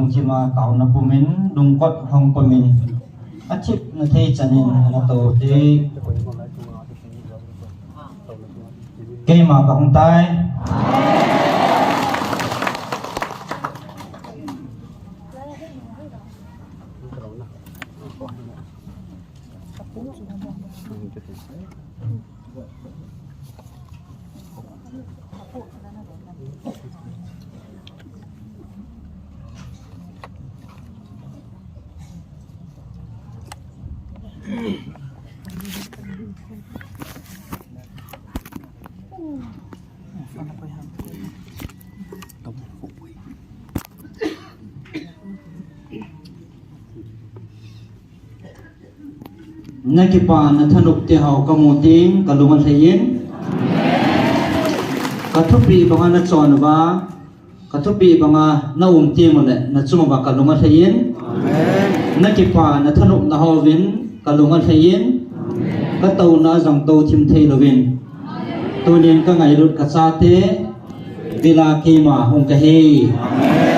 lung chima tau na pumin lung kot hong pumin achip na thei chanin na to te ke ma ka hong tai nakipa na thanuk te hau kamuting kalungan thayin kathupi banga na chon ba kathupi banga na umti mo le na chuma ba kalungan thayin amen nakipa na thanuk na hawin kalungan thayin ka tau na jang to thim thei lovin tunin ka ngai lut ka cha te vila ki ma hong ka he amen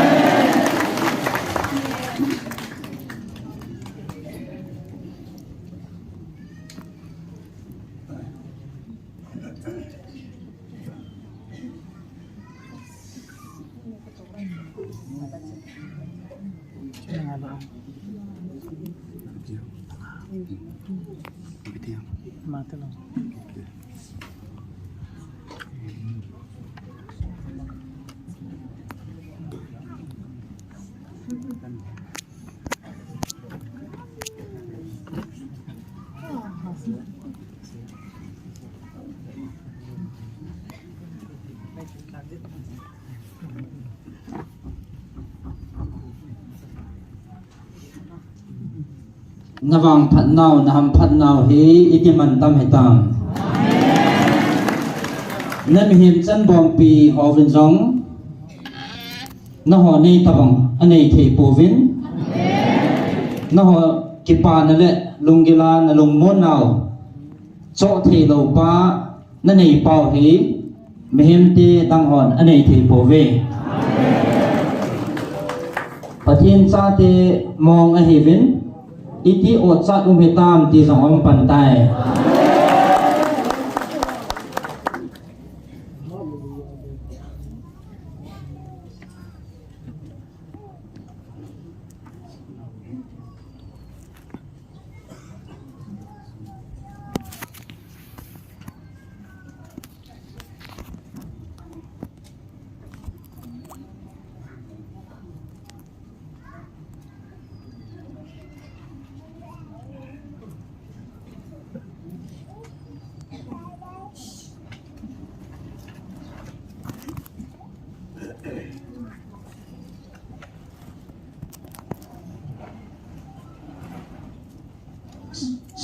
nawang phat nau na ham phat nau hi itiman tam hetam nan him chan bom pi hovin jong na ho nei tabang anei thei povin na ho kipa na le lungila na lungmon nau cho thei lo pa na nei pau hi mehem te dang hon anei thei pove pathin cha te mong a hivin iti ot chat hetam ti jong om pan tai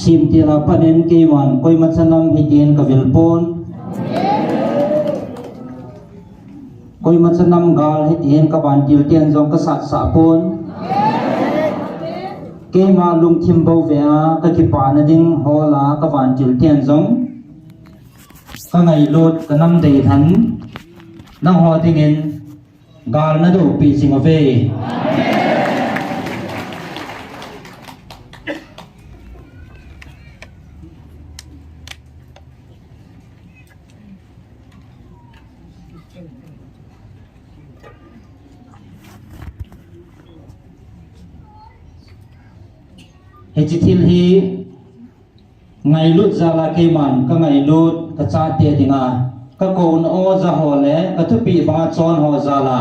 sim tira panen ke wan koi machanam hitien kavilpon koi machanam gal hitien ka ban til tian jong ka sat sa pon ke ma lung thim bo vea ka ki pa na ding hola ka ban til tian jong ka ngai lot ka nam dei than na ho tingin gal na do pi sing ave Hechitil hi ngai lut zala ke man ka ngai lut ka cha te dinga ka ko na o za hole ka thupi ba chon ho zala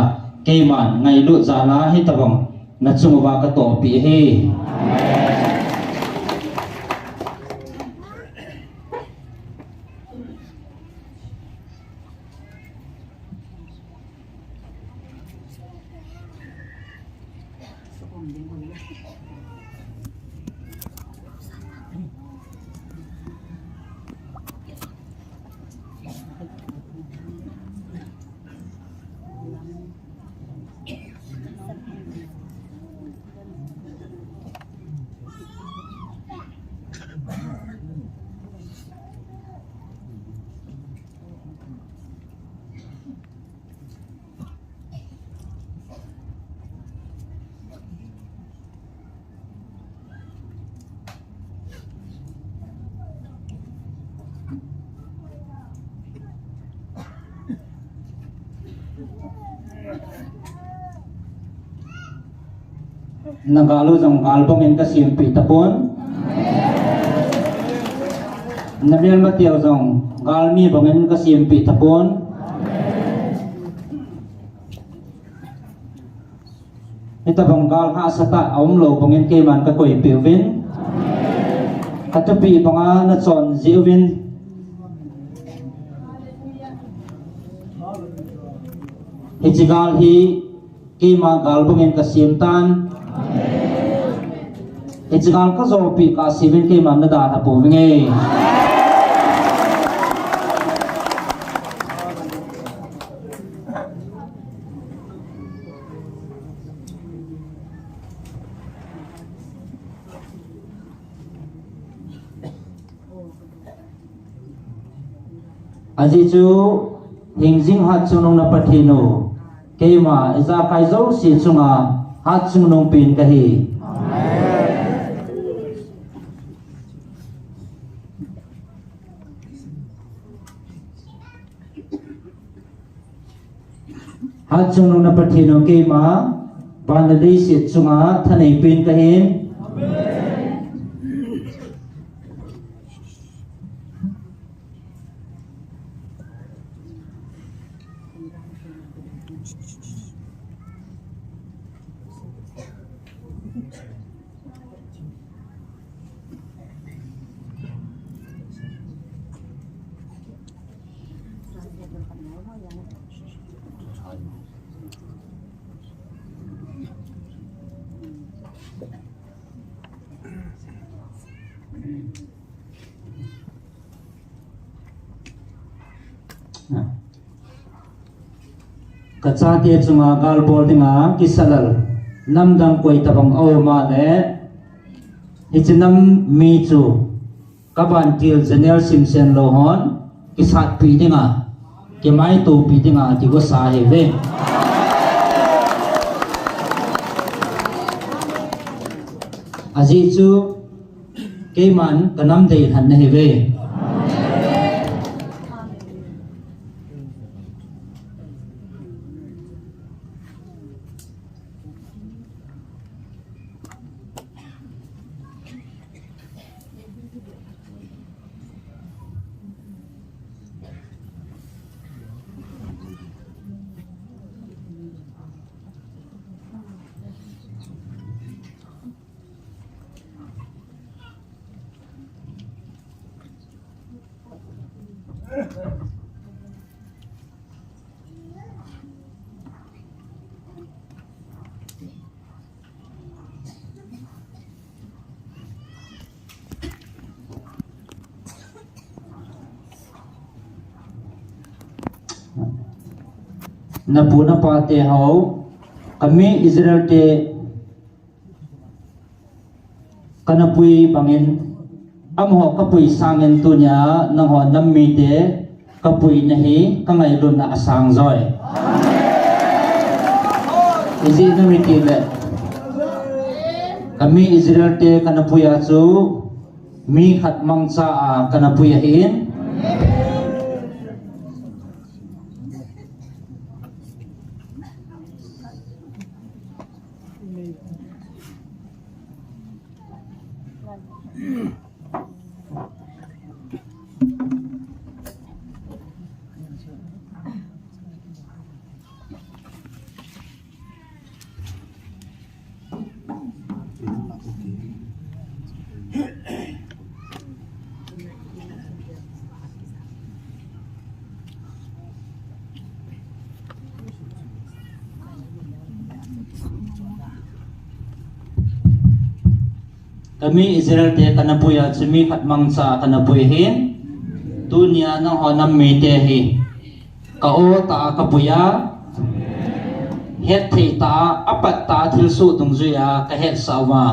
ke man ngai lut zala hi tabang na chung ba ka to pi he nagalo jong galbongin ka simpi tapon nabial matiaw jong galmi bongin ka simpi tapon ita banggal ha sata lo bongin ke man ka koi piwin katupi banga na chon jiwin hijigal hi kima galbongin ka simtan hijigal ka zopi ka sibin ke man na da na puwinge aji chu hingjing hat chunong na pathino keima iza kai zo si chunga hat chunong pin kahi hat chunong na pathino keima bandali si chunga thanei pin kahin kacha te chunga galbol dinga kisalal namdang koi tabang o ma le ichinam mi chu kaban til general simsen lohon kisat pi dinga kemai to pi dinga ti go sa he ve aji chu keman kanam dei than ne he ve na puna pate hau kami Israel te kanapui bangin amho kapui sangen tunya nangho nammi te kapui nahi kangai lun na asang joy isi namiti le kami Israel te kanapui achu mi khat mangcha a kanapui hin kami Israel te kanapuya chumi khat mangcha kanapuy hin dunya na honam mi te hi ka o ta kapuya het thei ta apat ta thil su tung zuya ka het sawa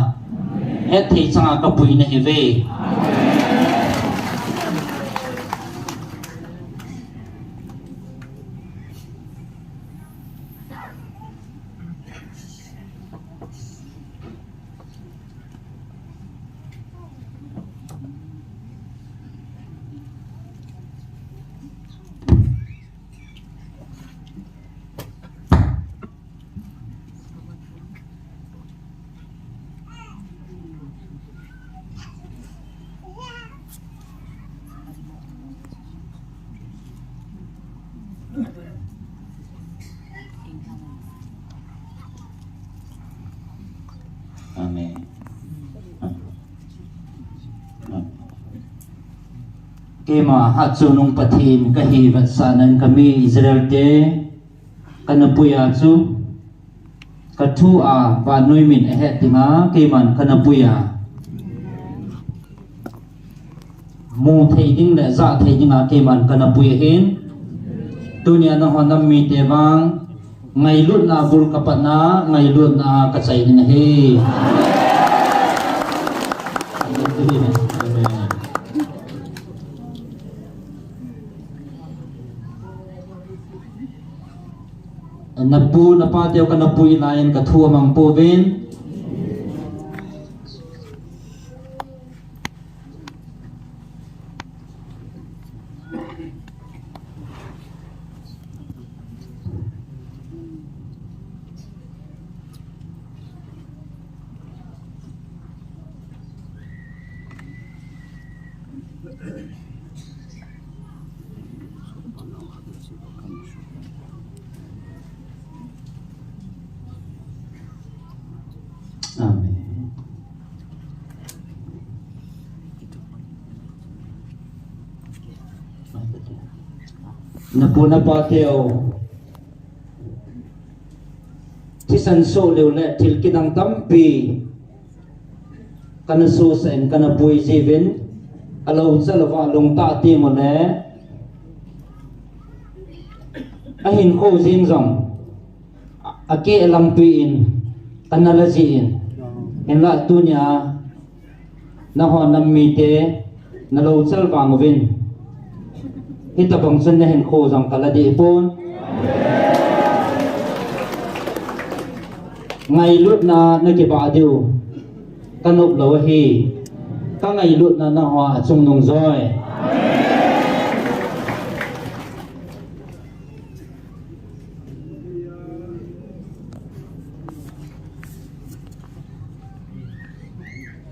het thei changa kapuy na hi ve Amen. Kema hatso nung patin kahibat sanan kami Israel te kanapuya chu kathu a ba noi min ahet tinga keman kanapuya mu thei ding le za thei dinga keman kanapuya hin tunia na honam mi te bang ngai lut na bul kapat na ngai lut na kachai ni he napu napa teo ka napui lain ka thua mang po ben Amen. Napuna pa teo tisan so leo le til kinang tampi kana so sen kana pui jivin alo zalwa long ta ti mo le ahin ko jing jong ake lampi in kana la ji in en la tunya na ho nam mi te na lo chal wang vin hita bang chen na hen kho jang kala di pon ngai lut na ke ba diu kanop lo hi ka ngai lut na ho chung nong joy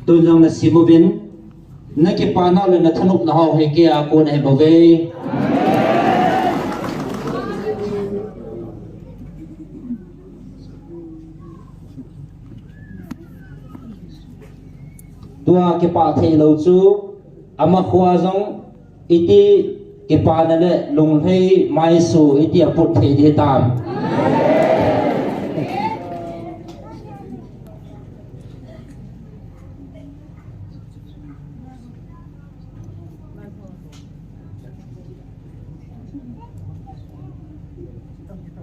tu jong na simubin na ke pana le na thanup na ho he ke a ko na he bove tua ke pa thei lo chu ama khwa jong iti ke pa na le lung thei mai su iti aput thei de tam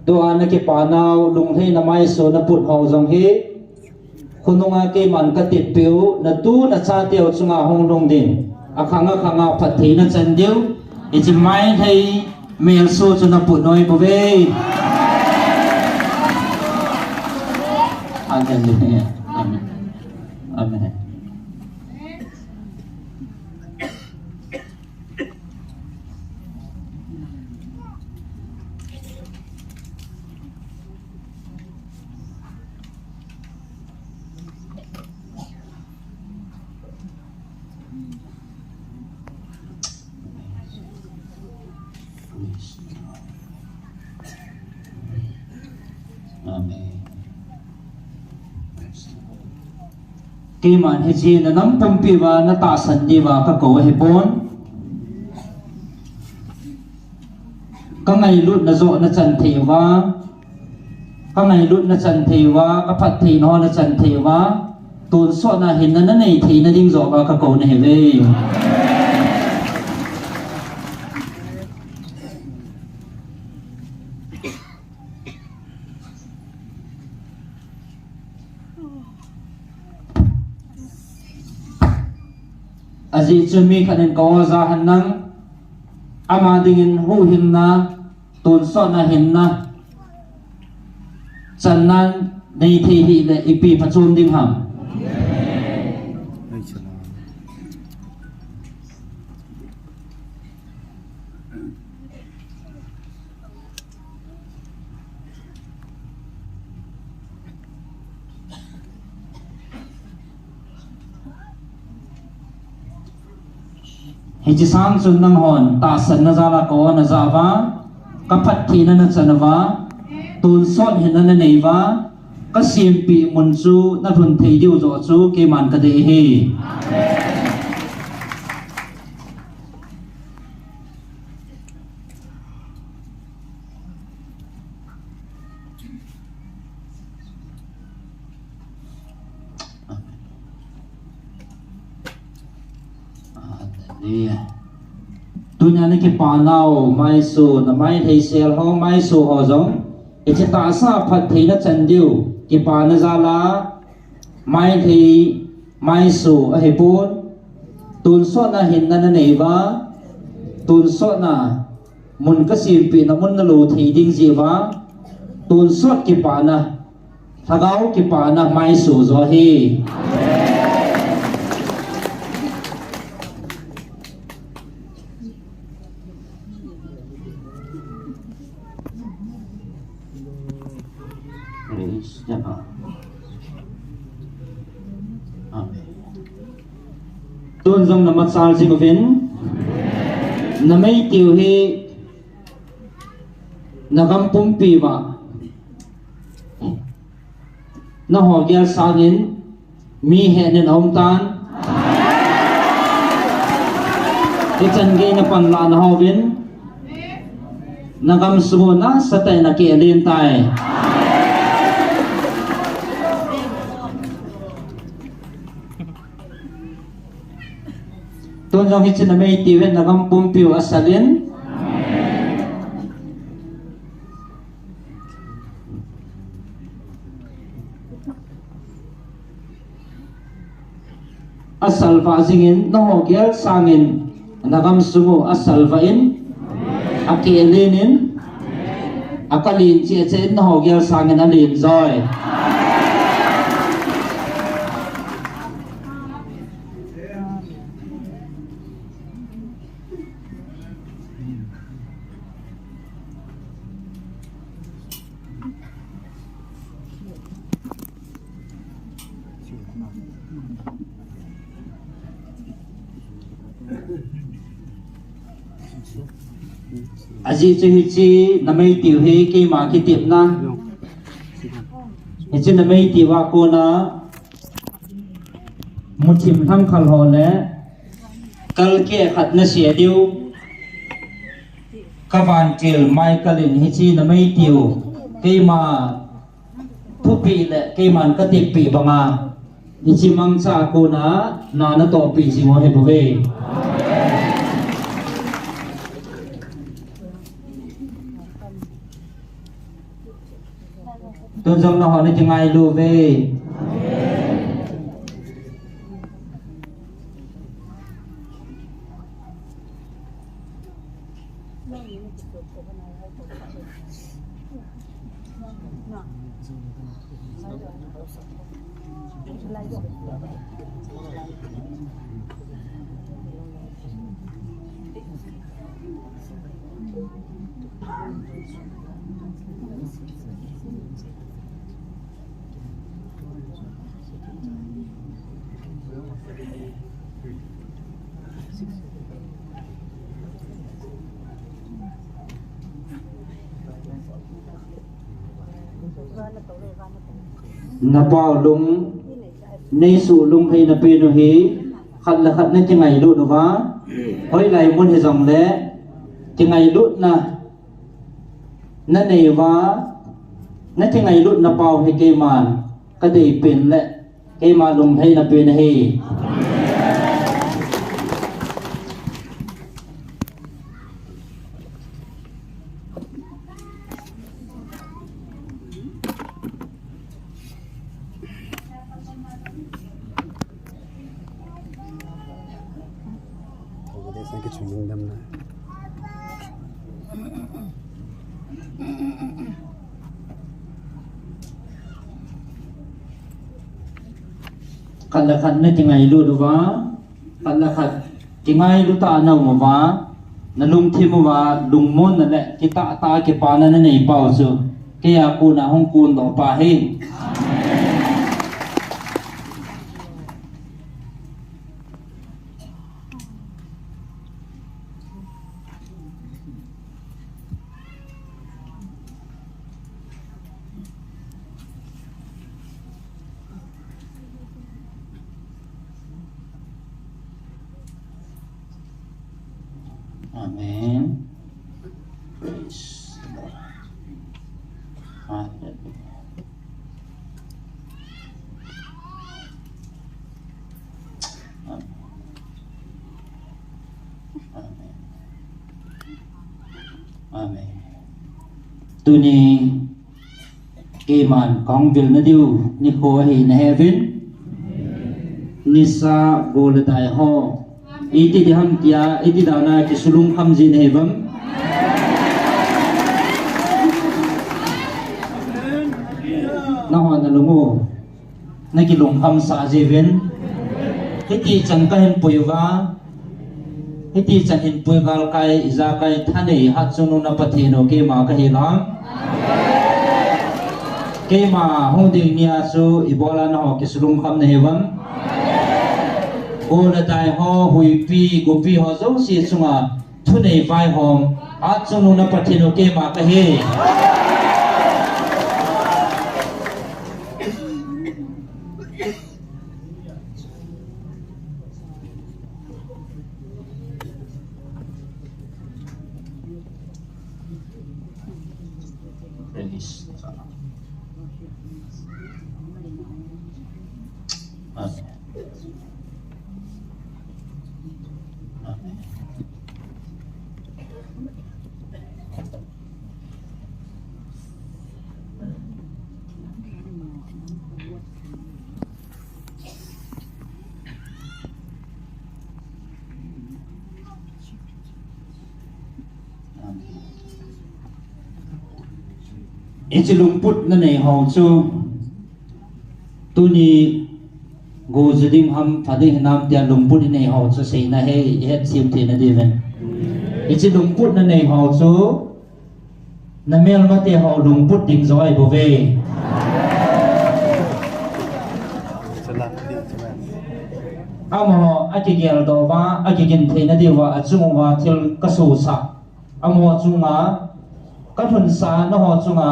tua na ke pa nau lung thei na mai su na put ho jong hi khununga ke man ka tit piu na tu na cha teo chunga hong dong din akhanga khanga phathi na chan deu ichi mai thei mel so chu na pu noi bo ve amen amen amen Kiman hiji na nam pumpi wa na ta san di wa ka ko he pon ka ngai lut na zo na chan the wa ka ngai lut na chan the wa ka phat the no na chan the wa tun so na hin na nei the na ding zo wa ka ko na he ve aji chumi khanen ko za hanang ama dingin hu hinna tun so na hinna channan nei thi hi le ipi phachum ding ham hiji sang chun nang hon ta san na zala ko na zawa ka phat thi na na chanwa tun son hin na nei wa ก็เสียมปีมุนซูนัทุนเทียวจอซูเกมันกระเดฮีตุญานิกิปานาวไม่สูนไม่ไทยเซลห้องไม่สูหอจงอิจตาซาพัดทีนัจันดิวกิปานจาลาไม่ไทยไม่สูอหิปุนตุนสวนาหินนันเนวาตุนสวนามุนกสิมปีนมุนนลูทีดิงจีวาตุนสวดกิปานะทากาวกิปานะไม่สูจอฮีตุนจงนมัสสาสิกวินนไม่ติวฮีนกำปุ่มปีวะนหอเกียสางินมีเหตุในองค์ตานที่จันเกนปันลานหอวินนกำสมุนะสเตนเกลียนไตตุนจงฮิตนไม่ติวเนกำปุ่มปีวอัสลินasal fazingin no gyal sangin nagam sumo asal vain akilinin akalin che che no gyal sangin alin joy aji chi namai tiu he ke ma ki tip na he chi namai tiwa ko na muchim tham khal ho le kal ke khat na sia diu ka van kel mai kalin he chi namai tiu ke ma thu pi le ke man ka tip pi banga he chi mang cha ko na na to pi si mo he bo ve tuân dòng nó họ nên chừng ngày lưu về na bao lung nei su lung hay na pe no hi khat la khat na chengai lu no wa hoi lai mun he jong le chengai lu na nei wa na chengai lu na bao he ke man ka dei pen le ke ma lung hay na pe na hi cái chuyện mình đâm này khăn là khăn nó chỉ ngày luôn đúng không? Khăn là khăn chỉ ngày lúc ta nào mà vá nó lung thêm mà vá lung môn là lệ cái ta cái pa nó này bao giờ cái cô là không cuốn đó pa hết Amen. Praise the Lord. Hallelujah. Amen. Amen. Tu ni keman kong vil na diu ni ko hi na heaven ni sa bol dai ho iti di ham tia iti da na ki sulung ham jin heaven na ho na lumo na ki lung ham sa jeven iti chan ka hen puiwa iti chan hin puigal kai za kai thane hat chunu na pathino ke ma ka hi lang ke ma hong ding nia su ibola na ho ki sulung ham na heaven o la dai ho hui pi go pi ho zo si chunga thune vai hom hat chunu na pathino ke ma ka hi Release. Amen. Amen. Ichilung put na nei hau chu tu ni go jidim ham phadi nam tia lung put nei hau chu sei na he het sim the na diven ichilung put na nei hau chu na mel ma te hau lung put ding zoi bo ve amo akigel do ba akigen the na diwa achungwa thil kasu sa amo chunga ka thun sa na ho chunga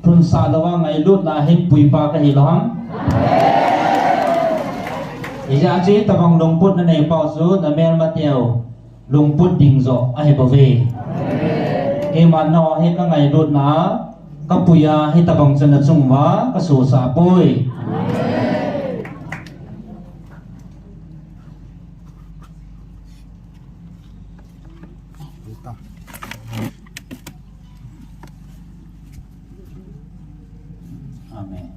thun sa lawa ngai lut na hin pui pa ka hi lohang ija chi tabang lungput na nei pau su na mel mateo lungput ding zo a he bove ke man no he ka ngai lut na ka puya he tabang chan na chungwa ka su sa poi Amen.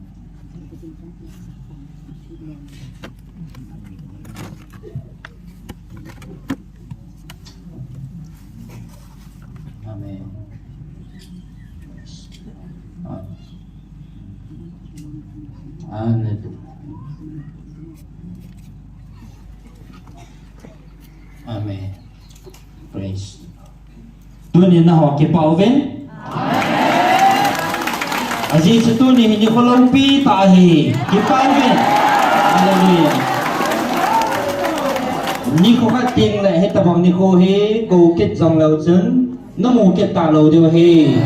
Amen. Hallelujah. Amen. Praise. Tuhan na ho ke pauven. Aji situ ni hindi kolompi tahi kipalvin hallelujah ni ko kating le heta bang ni ko he ko ket jong lau chen no mu ket ta lo dio he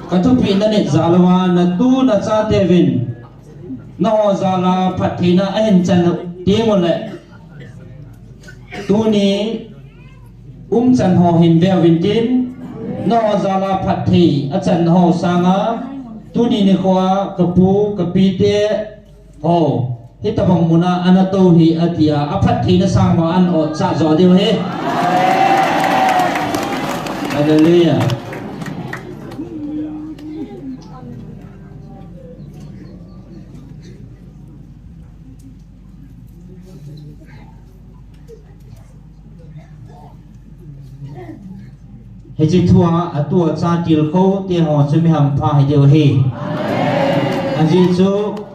ka tu pi na ne zalwa na tu na cha devin no zala phathina ahen chan ti mo le tu ni chan ho hin ve win tin no zala phathi achan ho sanga tuni ni khoa kapu kapite ho hitabang muna anato hi atia aphathi na sangwa an o cha zo deu he hallelujah Heji tua atua cha til ko te ho chumi ham pha he deu he aji chu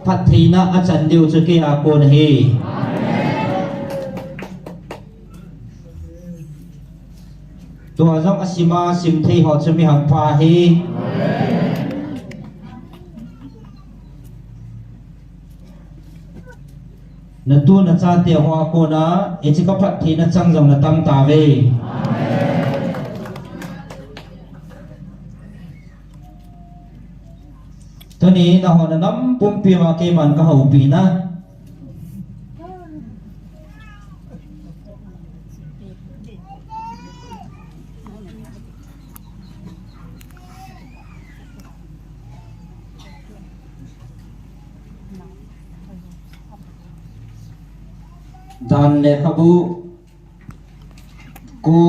phathina achan deu chu ke a kon he tua jong asima sim thei ho chumi ham pha he na tu na cha te ho ko na e chi ka phathina chang jong na tam ta ve Tani na ho na nam pumpi ma ke man ka hau pi na dan le khabu ku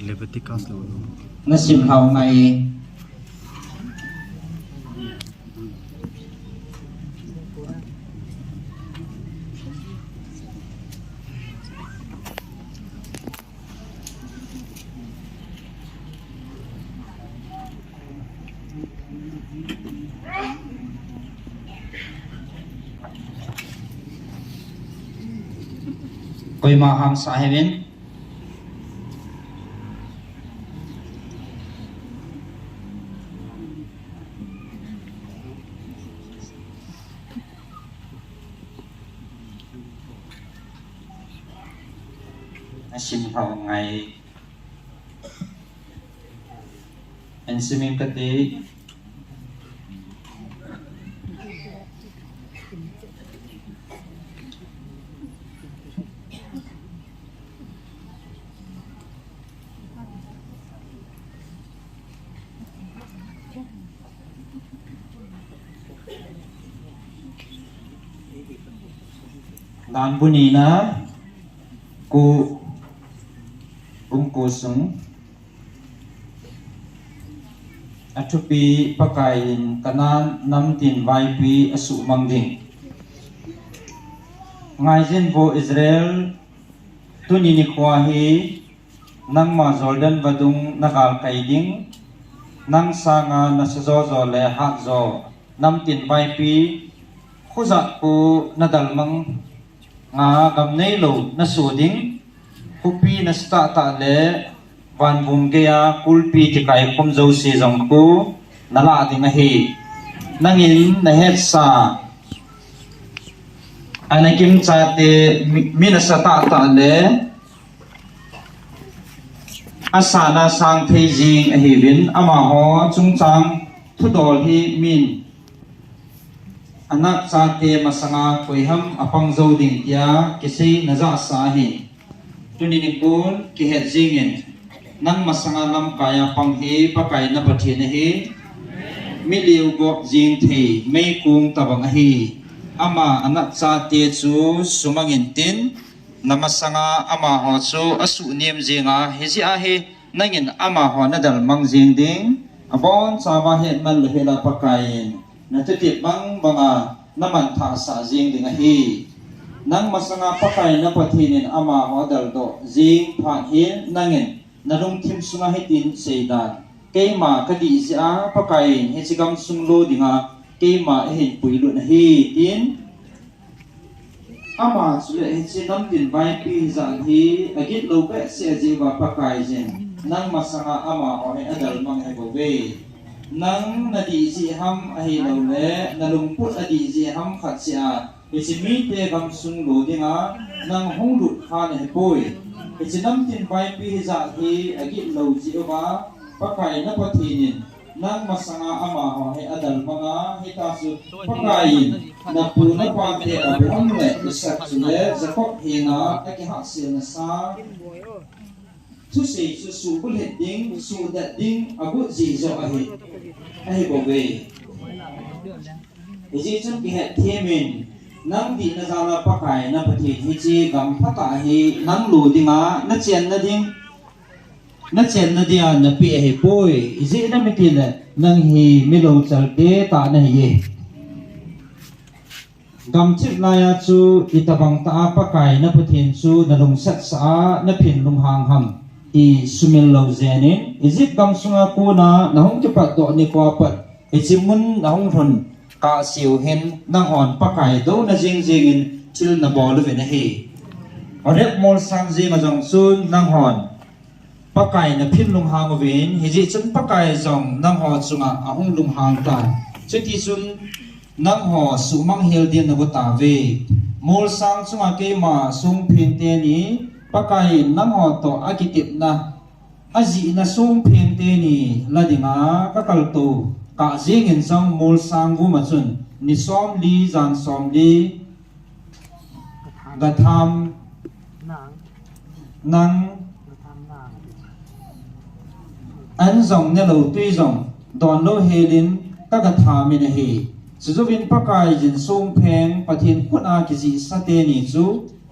Leviticus lo nasim hau ngai koi ma ham sahibin nasim hau ngai en simim kati dan bunyi na ku sung atupi pakain kanan nam tin vai pi asu mangding ngai jin vo Israel tuni ni khwa hi nang ma Jordan vadung nakal kaiding nang sanga na sazo zo le hak zo nam tin vai pi khuzat ku nadal mang nga gam nei lo na su ding kupi na sta ta le van bum ge ya kulpi ti kai khom zo si jong ku na la ding a hi nangin na het sa anakim cha te mi na sa ta ta le asana sang thei jing a hi bin ama ho chung chang thu dol hi min anak cha te masanga koiham apang zo ding ya kisi na za sa hi tuni ni pun ki het jingin nang masanga lam kaya pang hi pakai na pathi na hi mi liu go jing thei mei kung tabang hi ama anak cha te chu sumangin tin namasanga ama ho chu asu nim jinga hi ji a hi nangin ama ho na dal mang jing ding abon chawa het man le hela pakain na titi bang banga naman tha sa jing ding hi nang masanga pakai na pathinin ama hodal do jing pha hin nangin narung thim sunga hitin seidan keima kadi sia pakai he chigam sunglo dinga keima hin puilu na hi tin ama sule he chinam tin bai pi zan hi agit lo pe se jiwa pakai jen nang masanga ama ho he adal mang he bo ve nang nadi ji ham ahi lo le nalung put adi ji ham khat sia ichimi te gam sung lo dinga nang hong lut khan he poi ichinam tin bai pi za hi agi lo ji ba pakai na pathinin nang masanga ama ho he adal manga he ta su pakai na pu na pa te abam le isak le zakop hinga aki hak sil na sa tu sei su su bul het ding su dat ding agu ji zo ahi ai bo ve ji chun ki het themin nang di na zala pakai na pathi hi chi gam phata hi nang lu dinga na chen na ding na chen na dia na pi hi poi ji na mi tin nang hi mi lo chal te ta na hi gam chip la ya chu itabang ta pakai na pathin chu na lung sat sa na phin lung hang ham i sumil lo zenin izit gam sunga ko na hong ki pat do ni ko pat ichimun na hong thon ka siu hen na hon pakai do na jing jing in til na bol ve na hi orep mol sang ji ma jong sun nang hon pakai na phin lung hang vin hi ji chun pakai jong nang ho chunga ahong lung hang ta chuti chun nang ho sumang hel din na bo ta ve mol sang chunga ke ma sung phin te ni pakai nang ho to akitip na aji na sum phin te ni ladinga ka kal to ka jing in sang mol sang gu ma chun ni som li jan som li gatham nang an zong ne lo tui zong don lo helin ka gatham in hi Chu zo vin pakai jin sung pheng pathin khut a ki ji sa te ni chu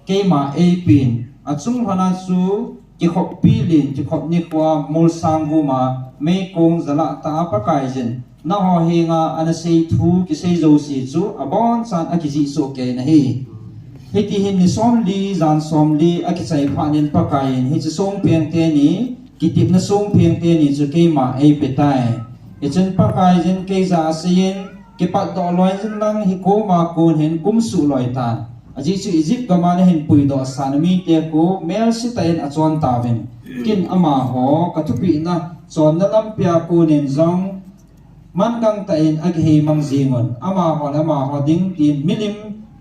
ke ma e pin a chung hana chu ki khop pi lin ki khop ni kwa mul sang bu ma me kong zala ta pakai jin na ho hinga ana sei thu ki sei zo si chu abon san a ki ji so ke na hi heti hin ni som li zan som li a ki sai phanin pakai hi chu sung pheng te ni ki tip na sung pheng te ni chu ke ma e pe tai e chen pakai jin ke za sin cái bạn đó loài dân năng hi cố mà cồn hiện cũng sụ loài tàn, chỉ chữ Egypt cái mà hiện bùi đó sản mi tiệt cố mel sĩ tay ở chọn ta ven, kinh ama ho cái thúc bị na chọn na lâm pia cồn hiện dòng, man gang tay ag hi mang zingon, ama ho ding tin milim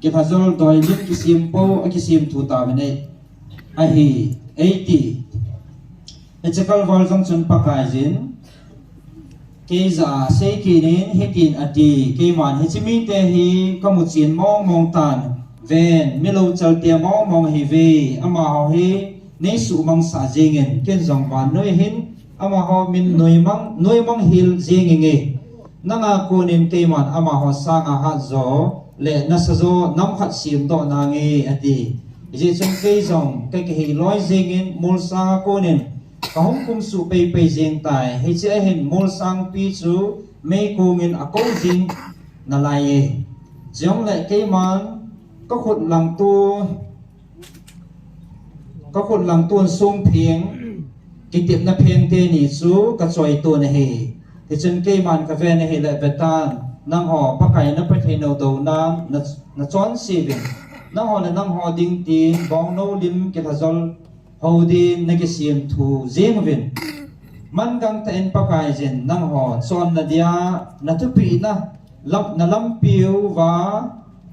cái thà zol đòi lim cái sim po cái sim thu ta ven ấy, hi 80, cái chakal vol dòng chun pakai jin cái giả xây kỳ đến hết tiền ati cái màn hết chimi te hi có một chiến mong mong tàn ven mi lâu chal tia mong mong hi về ama ho hi nei su mang sa jingen ken jong ban noi hin ama ho min noi mang hil jing nge nanga ko nim te man ama ho sa nga ha zo le na sa zo nam khat sim do na nge ati je chung cái jong cái hi loi jingen mul sa ko nin kahong kum su pay pay jing tai hi che hin mol sang pi chu me ko ngin a ko jing na lai jong lại cái man có khut lang tuôn sung phieng cái tiệm na phieng te ni chu ka choi tu na hi thì chân cái man ka ve na hi lại betan nang ho pa kai na pa the no do na chon si vin nang ho na nang ho ding tin bong no lim ke thazol hodi nagi sim thu zeng vin man gang ta en pakai jin nang ho chon na dia na tu pi na lam piu wa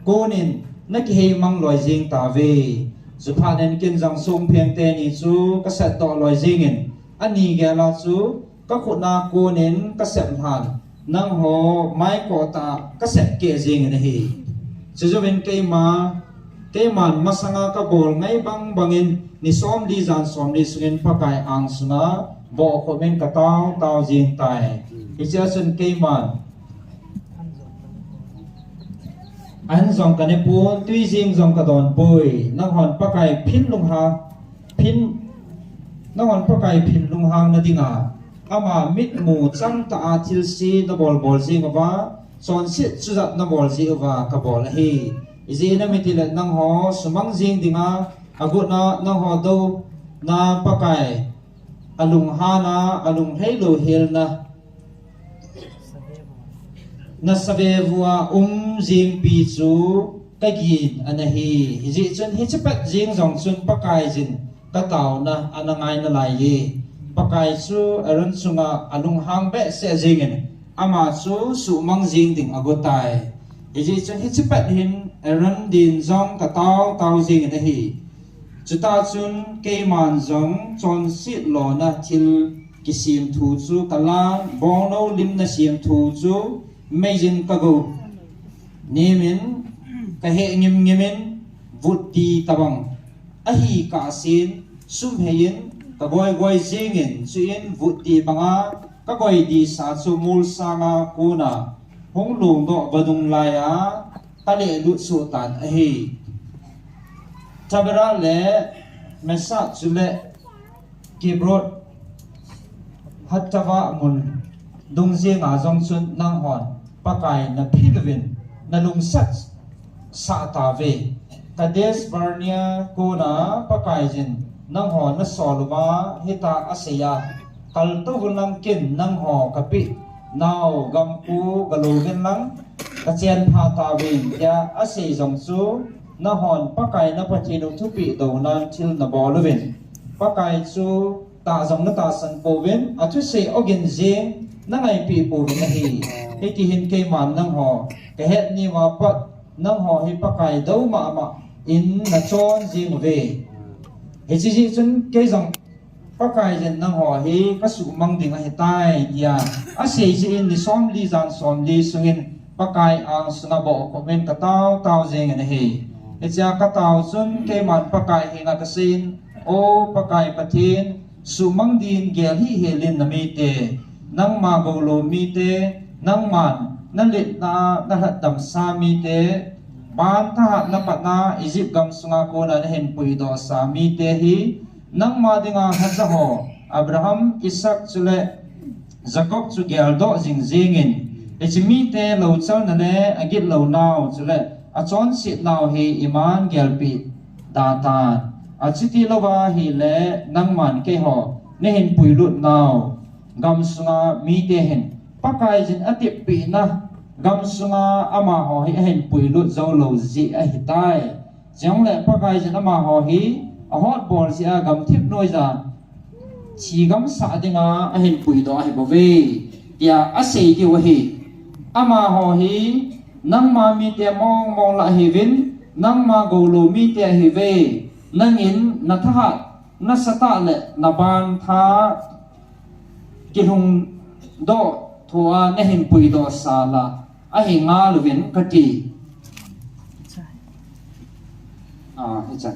konin na ki he mang loi jing ta ve zu pha nen kin jang sum pheng te ni chu ka set to loi jing in ani ge la chu ka khuna konin ka set han nang ho mai ko ta ka set ke jing ni hi chu zo ven ke man masanga ka bol ngai bangin ni som li zan som li sungen pakai ang suna bo ko men ka tao jing tai i cha sun ke man an zong ka ne pu tui jing zong ka don pui nang hon pakai phin lung hang na dinga ama mit mu chang ta a thil si na bol jing wa son sit chu zat na bol ji wa ka bol hi izi na mitile nang ho sumang jing dinga agut na nang ho do na pakai alung hana alung helo hel na sabe vua jing pi chu kagin anahi ji chun hi chapat jing jong chun pakai jin ka taw na anangai na lai ye pakai chu aron chunga alung hang be se jingen ama chu sumang jing ding agotai ji chun hi chapat hin aron din jong ka taw jing anahi chuta chun ke man jong chon sit lo na thil ki sim thu chu kala bono lim na sim thu chu mejin kago nimin ka he ngimin vuti tabang ahi ka sin sum heyin ka goi jingin chuin vuti banga ka goi di sa chu mul sanga kuna hong lung do badung laya tale lu su tan ahi tabara le mesa chule kibrot hatava mun dungje nga jong chun nang hon pakai na philvin na lung sat sa ta ve kades barnia ko na pakai jin nang hon na solwa hita aseya kal to gunang kin nang ho kapi naw gampu galogen lang kachen pha ta ve ya ase jong chu na hon pakai na pachinu thupi do na thil na bolvin pakai chu ta jong na ta san povin athu se ogin jing na ngai pi povin na hi heti hin ke man nang ho ke het ni wa pat nang ho hi pakai do ma in na chon jing ve he chi chun ke jong pakai jen nang ho hi ka su mang ding a he tai ya a se ji in ni som li zan som li sungin pakai ang suna bo ko men ka taw jing na hi cha ka taw chun ke man pakai hi nga ka sin o pakai pathin sumang din gel hi helin na mi te nang ma go lo mi te nang man na lit na hat dam sami te ban tha hat na patna Egypt gam sunga ko na hen pui do sami te hi nang ma dinga haza ho Abraham Isaac chule Jacob chu gyal do jing jingin echimi te lo chal na le agit lo naw chule a chon si naw hi iman gyal pi data achiti lova hi le nang man ke ho ne hen pui lut naw gam sunga mi te hen pakai jin atip pi na gam sunga ama ho hi hen pui lut zo lo ji a hi tai chang le pakai jin ama ho hi a hot ball si a gam thip noi za chi gam sa dinga a hen pui do hi bo ve ya a sei ki wa hi ama ho hi nang ma mi te mong mong la hi vin nang ma go lo mi te hi ve nang in na tha na sata le na ban tha ki hung do thua ne hin pui do sala a hi nga lu vin ka ti hi cha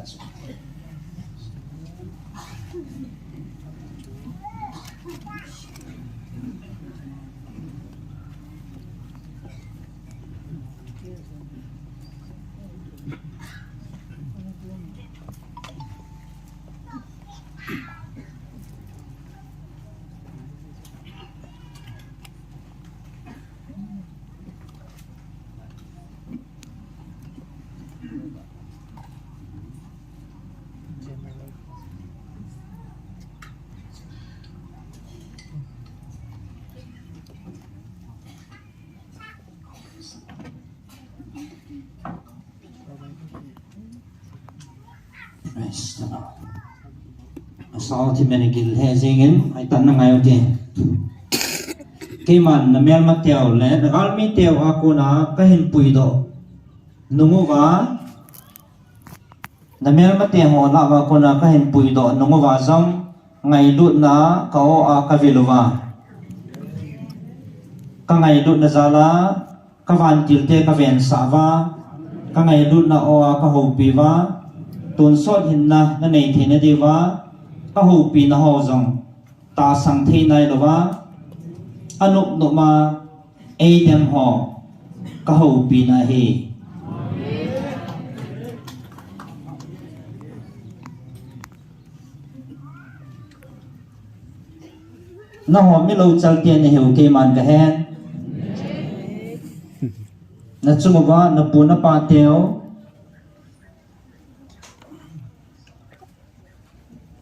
sao thì mình kêu hệ zingin hay tận năng ai ok cái màn là mèo mắt tèo lẽ là gal mi tèo ako na cái hình pui do nungu va là mèo mắt tèo họ là ako na cái hình pui do nungu va zong ngày lụt na kao a kavilova cái ngày lụt na zala cái van tilte cái ven sa va cái ngày lụt na o a cái hậu pi va tuần sót hình na này thì na đi va ka ho pi na ho zong ta sang the nai lo wa anup no ma e dem ho ka ho pi na hi na ho mi lo chal tiền ni heu ke man ka hen na chumo wa na pu na pa teo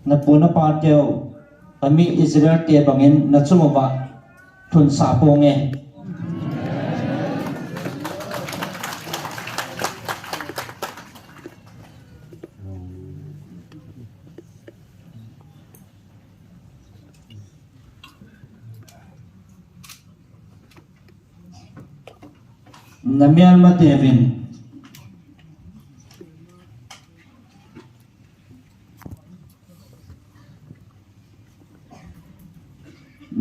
na puna pa teo kami Israel te bangin na chumaba thun sa po nge na mial ma tevin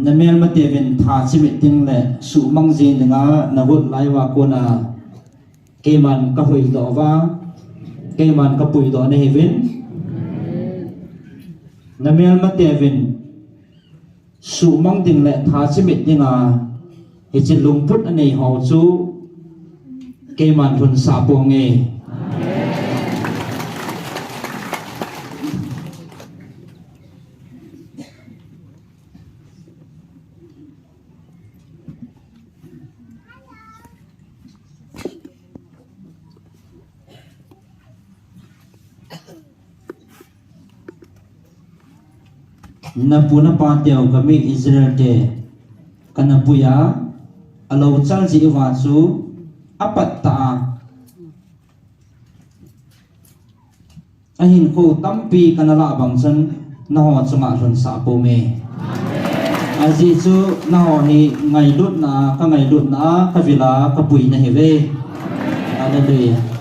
na mel ma tevin tha chi meeting le su mang jin nga na hut lai wa ko na ke man ka hui do wa ke man ka pui do ne hevin na mel ma tevin su mang ding le tha chi meeting a he chi lung put anei ho chu ke man thun sa po nge na puna pa teo kami Israel te kana puya alo chal ji wa chu apat ta ahin ko tampi kana la bang chan na ho chunga ron sa po me aji chu na ho hi ngai lut na ka ngai lut na ka vila ka pui na he ve hallelujah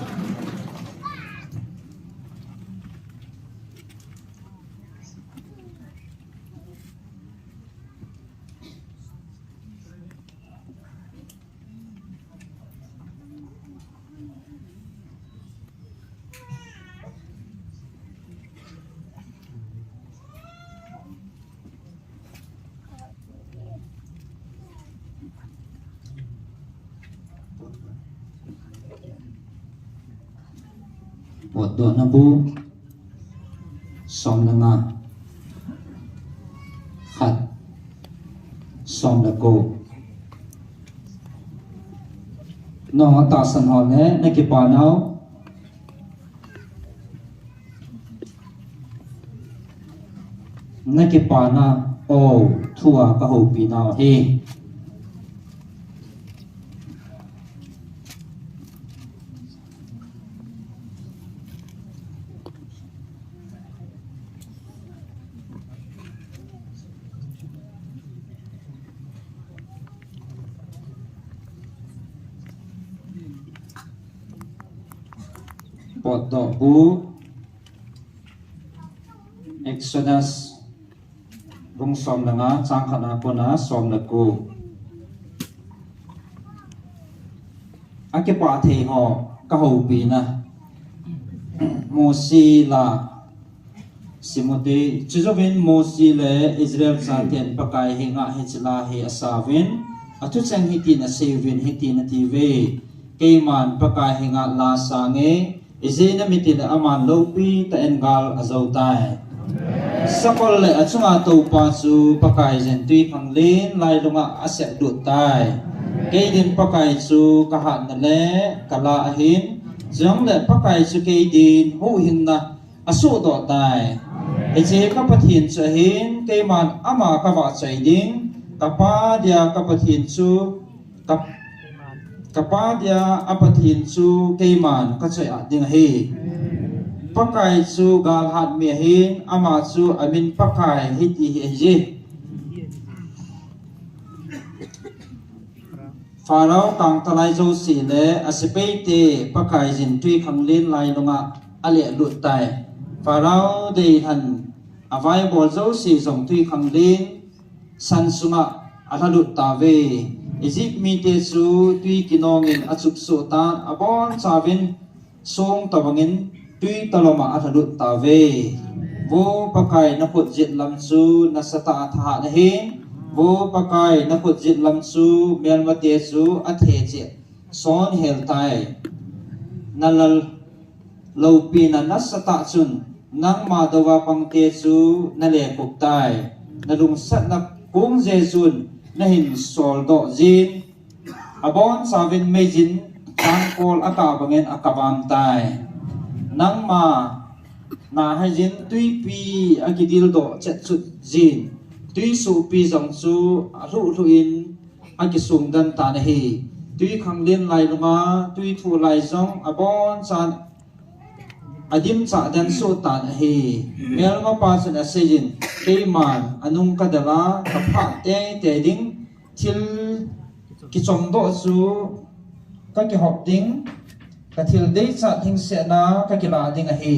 bột đồ na bu som na nga khát som na cô nó ta san hòn nè nè cái bà nào nè cái bà na ô thua cái hộp bị nào he bột đỏ bú Exodus vùng som là ngã trang khana của nó som là cô anh cái quả thì họ các hậu bị na Moses là Simoti chú cho bên Moses là Israel sang tiền pakai hình ngã hình là hình asavin ở chút sang hình tin là sevin hình tin là tv cây màn pakai hình ngã là sang ấy Izina mitin aman lopi ta engal azautai. Sakol le achunga to pa chu pakai zen tui phanglin lai lunga asep dut tai. Kei din pakai chu kahat na le kala ahin jong le pakai chu kei din hu hin na asu do tai. Eje ka pathin chu hin kei man ama ka wa chai ding kapa dia ka pathin chu kapa dia apathin chu keiman ka chai a ding hi pakai chu gal hat mi hin ama chu amin pakai hiti hi ji Pharaoh kang talai zo si le asipete pakai jin tui khanglin lai lunga ale lut tai Pharaoh de han avai bol zo si zong tui khanglin san sunga athalut ta ve Egypt mi te su tui kinongin achuk su tan abon chavin song tawangin tui taloma athalut ta ve wo pakai na phut jit lam su na sata tha na hin wo pakai na phut jit lam su mel ma te su athe che son hel tai nalal lo pi na na sata chun nang ma dawa pang te su na le puk tai na lung sat na kung je chun na hin sol do jin abon savin mejin tang kol aka bangen akabam tai nang ma na hai jin tui pi akidil do chet chut jin tui su pi jong chu ru ru in akisung dan ta na hi tui khanglin lai lunga tui thu lai jong abon chan adim cha dan su ta na hi mel ma pa chen a sejin keiman anung kadala kapha te ding til ki chom do chu ka ki hop ding ka thil dei cha thing se na ka ki la ding a hi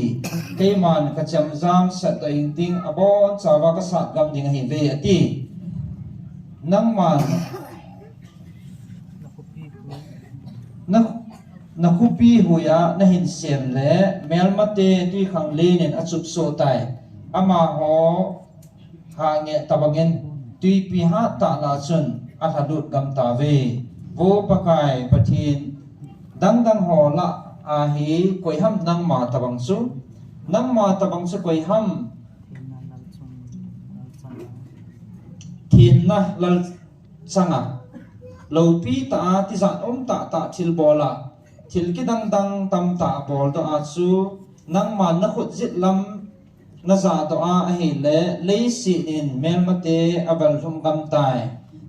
keiman ka cham jam sa to ing ding abon chawa ka sat gam ding a hi ve ati nang man na khupi huya na hin sem le mel mate tui khanglin en achup so tai ama ho ha nge tabangen tui pi ha ta la chun athadut gam ta ve wo pakai pathin dang ho la a hi koi ham nang ma tabang chu koi ham thin na lal changa lo pi ta ti zan om ta thil bola thil ki dang tam ta bol to a chu nang ma na khut jit lam na za to a hi le leisi in mel mate abal thum gam tai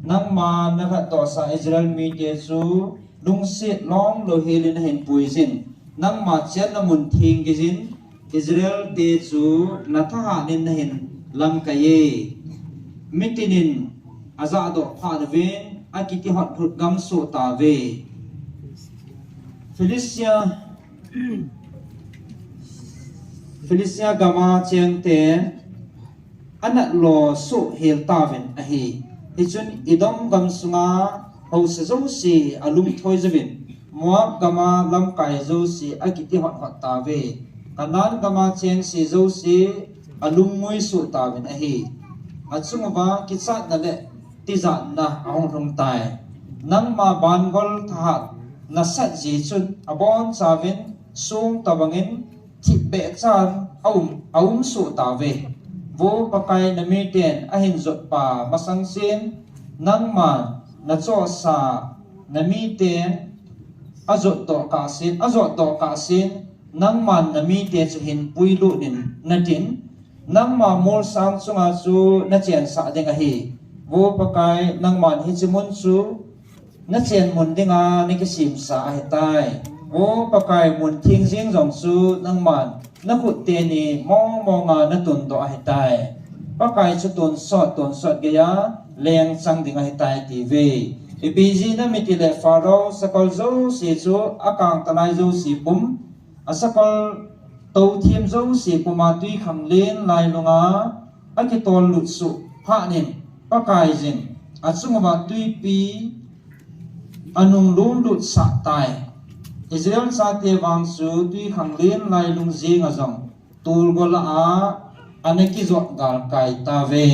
nang ma na kha to sa Israel mi te chu lung sit long lo helin hin puizin nang ma chen na mun thing ki jin Israel te chu na tha nin na hin lam ka ye mitinin aza do pha ven akiti hot phut gam so ta ve Felicia gama cheng te anat lo su hel taven a hi hichun idom gam sunga ho se zo si alum thoi zavin muap gama lam kai zo si akiti hot hot ta ve kanan gama cheng si zo si alum moi su taven a hi achunga ba kitsa na le tizan na ahong rong tai nang ma ban gol tha na sat ji chun abon savin sung tabangin thịt bẹ chan aum su ta về vô pakai na mi ten ahin zot pa masang sin nang man na cho sa na mi ten azot do ka sin nang man na mi te chu hin pui lu din na tin nang ma mol sang chunga chu na chen sa ding a hi vô pakai nang man hi chimun chu na chen mun dinga ni ki sim sa hi tai vô pakai mun thing jing jong chu nang man na khu te ni mo nga na tun do hi tai pakai chu tun sot ge ya leng sang dinga hi tai ti ve epg na mi ti le faro sakol zo si chu akang tanai zo si pum asakol tàu thiêm dấu sĩ của ma tuy khẳng lên lại lunga aki tol lut su pha nin pakai jin achunga ma tuy pi anung lum lut sa tai Israel sa te wang su tuy khẳng lên lại lung jing a jong tul gola a aneki zot gal kai ta ve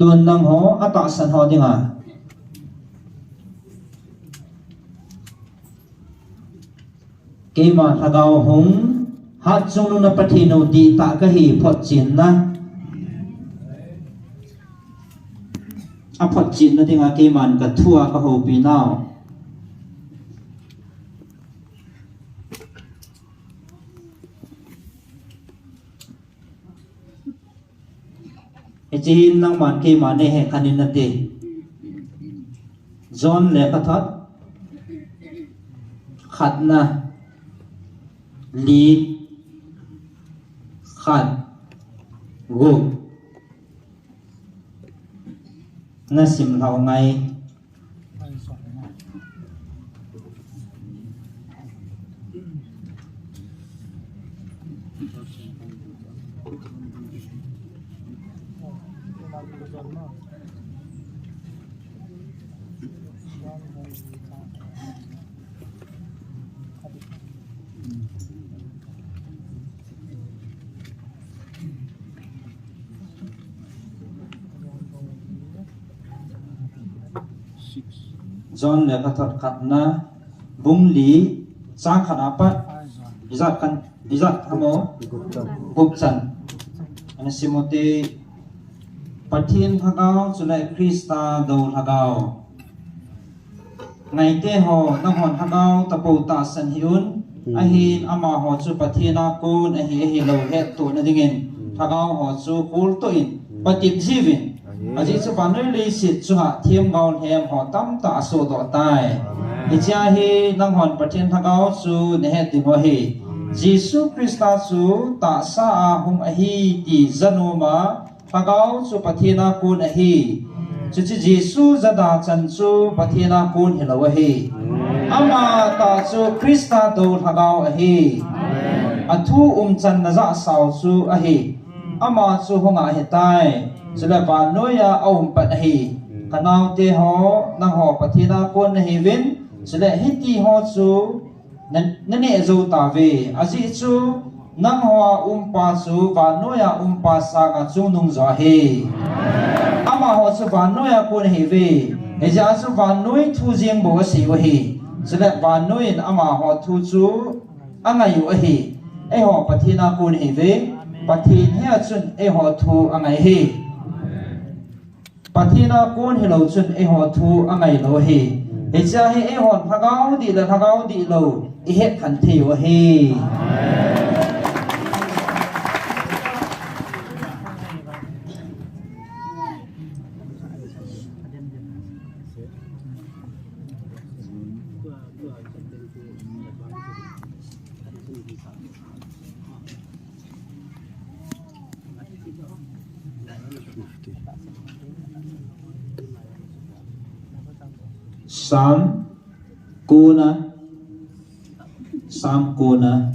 tuần nang ho ata san ho dinga kema thagao hung hat chung na pathino di ta ka hi phot chin na a phot chin na dinga keman ka thua ka ho pi naw Ejin nang man ke mane he khanin na te John le ka thot khat na li khat gu na sim lau ngai John le ka thot khat na bung li cha khat apa izat hamo gupchan ana simote pathin thagao chulai krista do thagao ngai te ho na hon thagao tapo ta san hiun a hin ama ho chu pathina kun a hi lo het tu na dingin thagao ho chu kul to in patit jivin aji chu panoi le sit chu ha thiam gaun hem ho tam ta so do tai icha hi nang hon pathin thagao chu ne het ti ho hi Jisu Krista chu ta sa a hum a hi ti zanoma thagao chu pathina kun a hi chu Jisu zada chan chu pathina kun hi lo a hi ama ta chu Krista do thagao a hi athu chan na za saw chu a hi ama chu honga he tai chula ba noya pat a hi kanau te ho nang ho pathina kun a hi vin chula hiti ho chu nane zo ta ve aji chu nang hoa pa chu va noya pa sa ga chu nung zo he ama ho chu va noya kun he ve e ja chu va noi thu jing bo si wa he chula va noi ama ho thu chu anga yu a he e ho pathina kun he ve pathin he chun e ho thu angai he pathina kun he lo chun e ho thu angai lo he e cha he e hon thagao di lo i het khan the wa he Sam Kona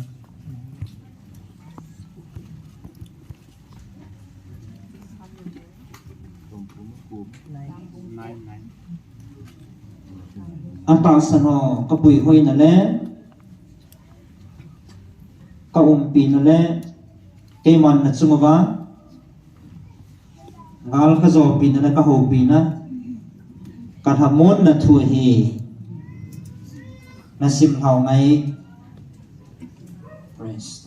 Ata san ho kapui hoi na le ka pi na le ke man na chungawa ngal ka zo pi na le ka ho pi na ka thamon na thu hi na sim hau ngai praise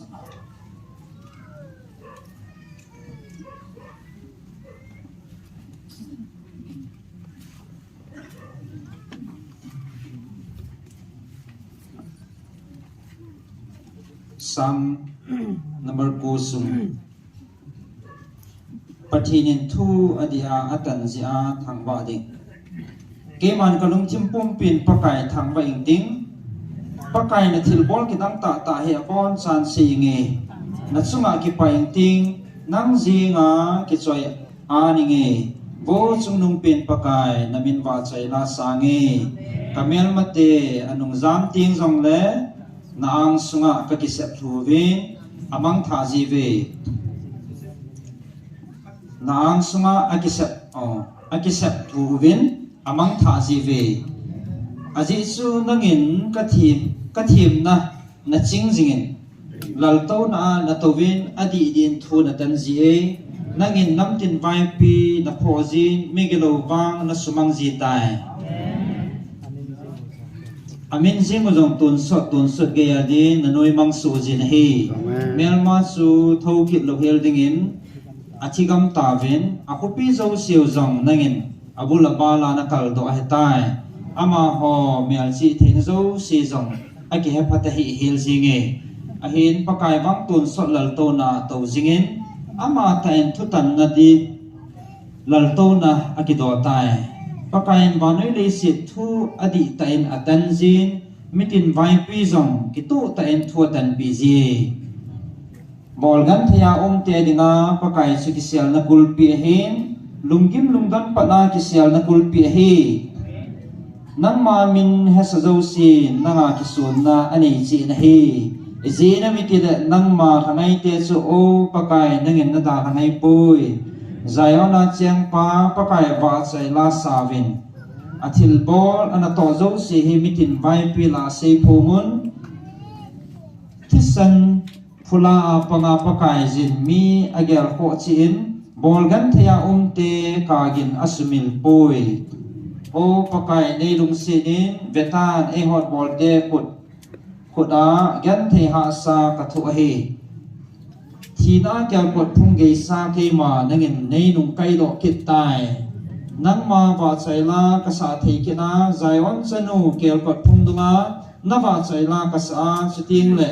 Psalm number 2 sum Patinin thu adia atan zia thangba ding Keman kalung chimpum pin pakai thangba ing ding Pakai na thilbol kitang ta he apon san si nge na chunga ki pa ing ting nang zi nga ki choi ani nge bo chung nung pin pakai na min ba chai la sa nge kamel mate anung zam ting jong le naang sunga ka kisep thuwin amang tha ji ve naang sunga akisep thuwin amang tha ji ve aji chu nangin ka thim na ching jingin lalto na tovin adi din thu na tan ji e nangin namtin vai pi na phojin migelo wang na sumang ji tai Amin zing mo jong tun sot gaya din na noi mang su jin hi mel ma su thau kit lo hel dingin achigam tavin aku pi zo siu jong nangin abula bala na kal do hetai ama ho mel si thin zo si jong aki he phat hi hel jinge ahin pakai wang tun sot lal to na to jingin ama tain thutan na di lal to na aki do tai Pakain banoi le sit thu adi tain atan jin mitin vai pi jong kitu tain thu tan pi ji bol gan thaya te dinga pakai sikisial na kulpi hin lungim lungdan pana kisial na kulpi hi nang ma min hesazo si nanga kisun na ani chi na hi ji na mitin nang ma thangai te chu o pakai nangin na da thangai pui Zayona chiang pa pakai va chai la savin athil bol ana to zo si hi mitin vai pi la sei phumun thisan phula apanga pakai jin mi agel ho chin bol gan thaya te kagin asumil poi o pakai nei lung sinin vetan e hot bol te khuda gan the ha sa ka thu hi Tina kya kot phung ge sa ke ma nangin nei nung kai do kit tai nang ma wa chai la ka sa thei kina zaion chanu kel kot phung dunga na wa chai la ka sa chiting le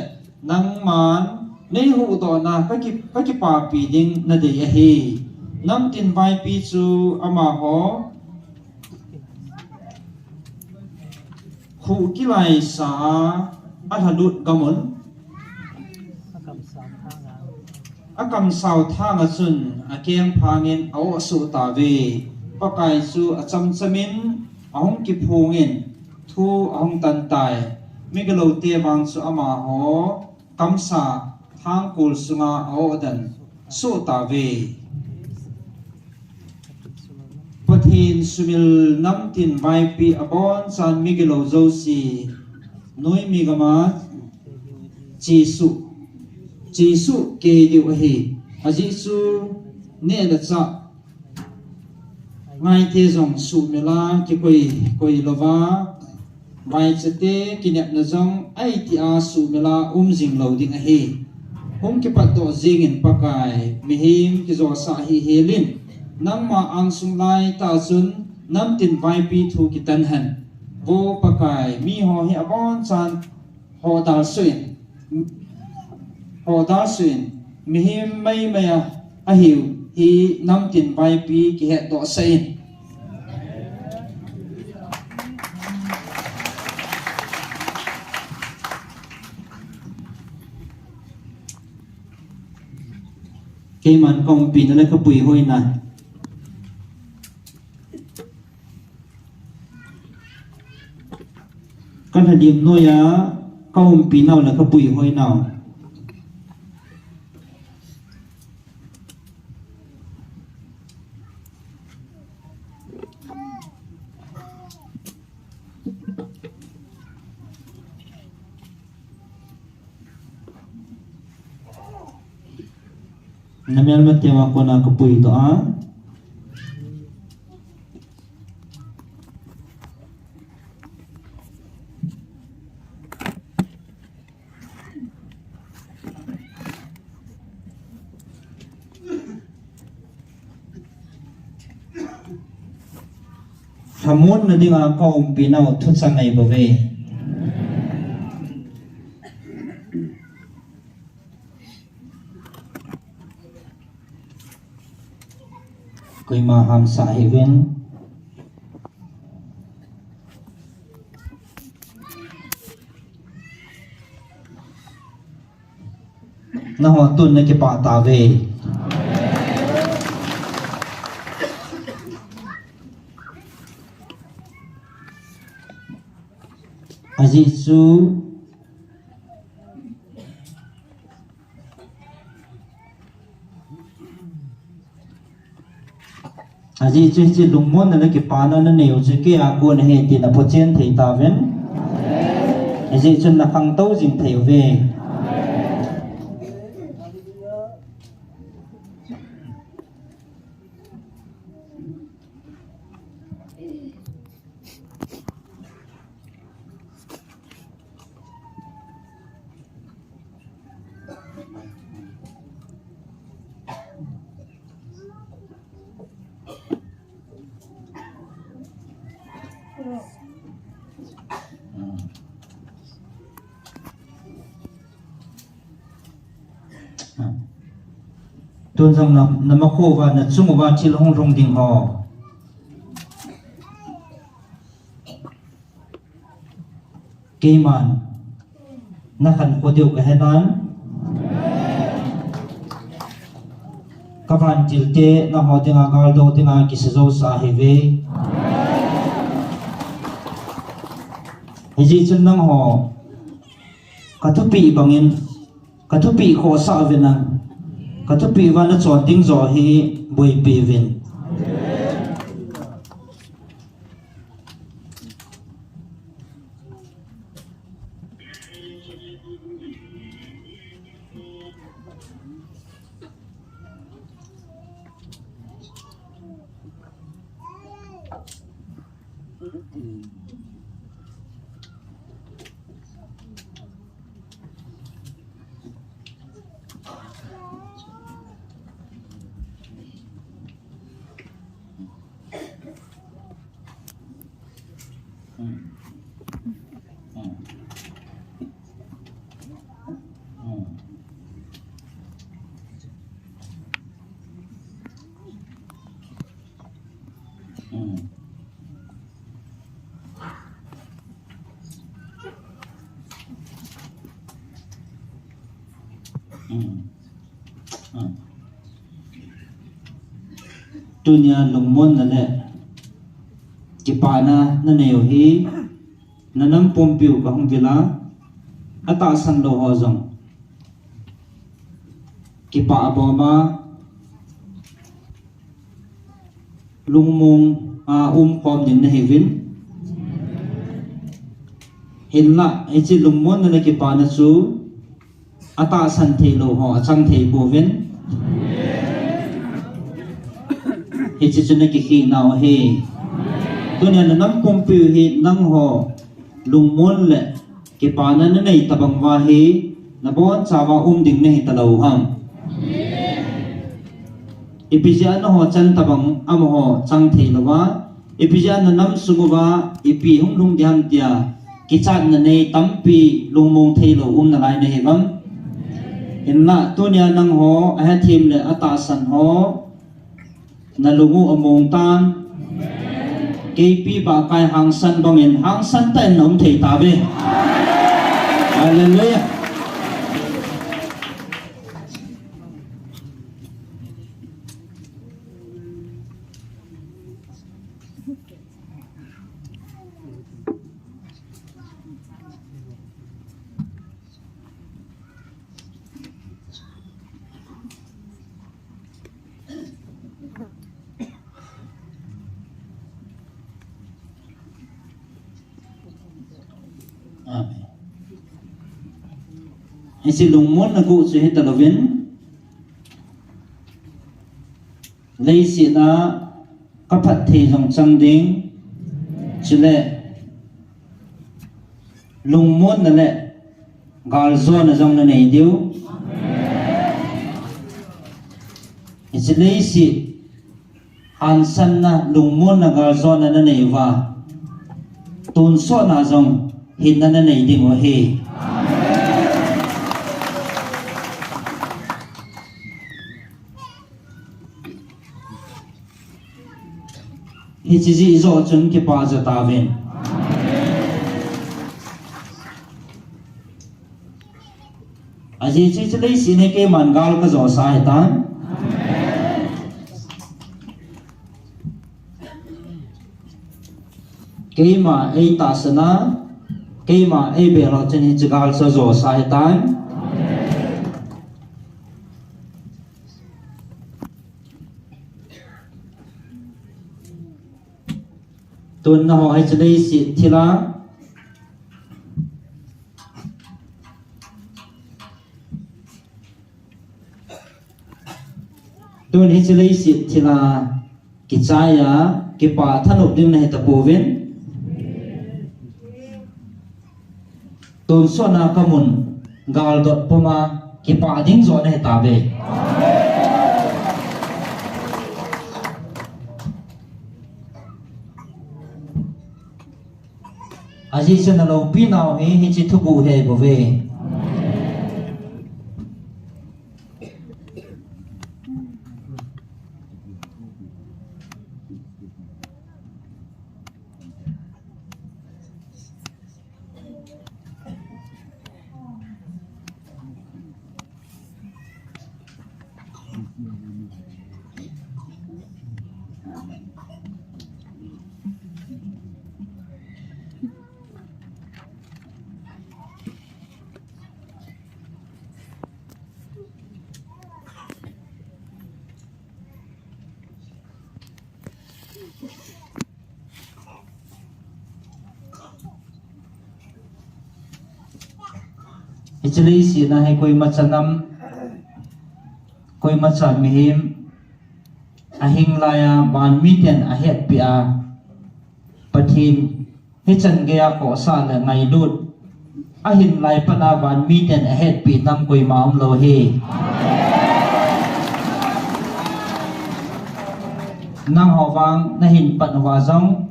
nang man nei hu do na ka ki pa pi ding na de hi nam tin vai pi chu ama ho khu ki lai sa athalut gamon akam sao thang achun akeng phangin au su ta ve pakai chu acham chamin ahong ki phungin thu ahong tan tai migalo te wang chu ama ho kamsa thang kul sunga au dan su ta ve pathin sumil namtin vai pi abon san migalo zo si noi migama Jisu ke diu hi ajisu ne da cha ngai te jong su mela ki koi lova vai chete kinep na jong ai ti a su mela jing lo ding hi hom ki pat do jing in pakai mihim ki zo sa hi helin nang ma ang sung lai ta chun nam tin vai pi thu ki tan han bo pakai mi ho hi abon chan ho dal suin Hồ đá xuyên mi him mây maya a hiểu hi năm tiền vai pi ki het do sein cái man công pi nó lấy cái bụi hôi này con thời điểm nuôi á công pi nào là cái bụi hôi nào Namel matewa ko na kapui doa. Hamun na di nga kaum pinaw tutsa ngay bawe. Ko'y maham sahibin. Nahotun na kipatawe. Azizu chỉ đúng muốn là cái pan nó nhiều chứ cái aku này thì là phát triển thấy ta vẫn Azizu là khang tấu dình thấy về tuân rằng là mà khô và là chung và chỉ là hông rong đình họ cây màn na khăn có điều cái hết án các bạn chỉ tê na họ tiếng agal đâu tiếng ai kisi dâu sa heve gì chân năng họ cả thứ bị bằng in cả thứ bị khó sa về năng cả thứ bị và nó chọn tiếng gió hi bồi bì vin dunia lungmon na le kipana na neo hi na nam pompiu ka hong vila ata san lo ho zong kipa aboma lungmong kom din na hevin hinna ichi lungmon na le kipana chu ata san thei lo ho achang thei bovin hi chi chuna ki khi nào hi tunia na nam pompiu hi nang ho lungmon le ki pana na nei tabang wa hi na bon chawa ding nei talo ham ipijan ho chan tabang am ho chang thei lawa ipijan na nam sumuwa ipi hung lung diam tia ki chat na nei tampi lungmong thei lo na lai na hi bam inna tunia nang ho a thim le ata san ho na lungu among tan KP ba kai hang san bangin hang san ten nom thei ta be hallelujah si lungmon na gu si hitalovin lấy sĩ na các phát thị dòng trăng đinh chỉ lệ lùng mốt là lệ gal zo na dòng này điếu chỉ lấy sĩ han san na lùng mốt na gal zo na này và tôn so na dòng hin na này đi ngồi he hi chi ji zo chun ki pa za ta ven aji chi chi lei si ne ke man gal ka zo sa ta ke ma ei ta sana ke ma ei be lo chen hi chi gal sa zo sa ta tuần nào hay chơi đây xịt thì là tuần hay chơi đây xịt thì là cái trái á cái quả thân ốp đêm này tập bổ viên tuần sau nào có muốn gal đọt poma cái quả dính gió này ta về aji chân là lâu pin nào ấy hi chỉ thu bù hè của về Ichli si na hay koi machanam koi machan mihim ahing laya ban miten ahet pia pathin hichan gaya ko sa la ngai lut ahin lai pana ban miten ahet pi nam koi maam lo he nang hawang na hin pan wa zong